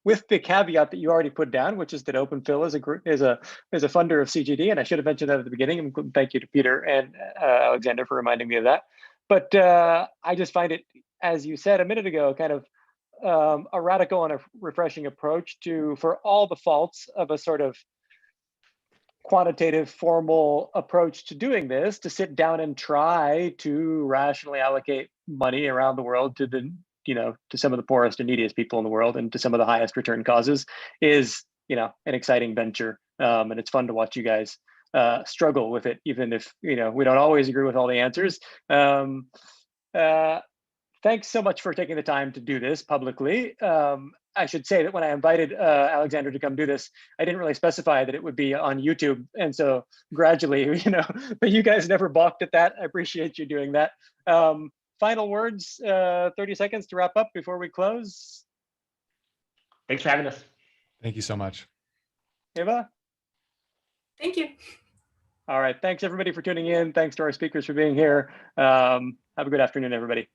with the caveat that you already put down, which is that Open Phil is a funder of CGD, and I should have mentioned that at the beginning. And thank you to Peter and Alexander for reminding me of that. But I just find it, as you said a minute ago, kind of a radical and a refreshing approach for all the faults of a sort of quantitative, formal approach to doing this, to sit down and try to rationally allocate money around the world to to some of the poorest and neediest people in the world and to some of the highest return causes is, an exciting venture. And it's fun to watch you guys struggle with it, even if, we don't always agree with all the answers. Thanks so much for taking the time to do this publicly. I should say that when I invited Alexander to come do this, I didn't really specify that it would be on YouTube. And so gradually, but you guys never balked at that. I appreciate you doing that. Final words, 30 seconds to wrap up before we close. Thanks for having us. Thank you so much. Eva? Thank you. All right. Thanks everybody for tuning in. Thanks to our speakers for being here. Have a good afternoon, everybody.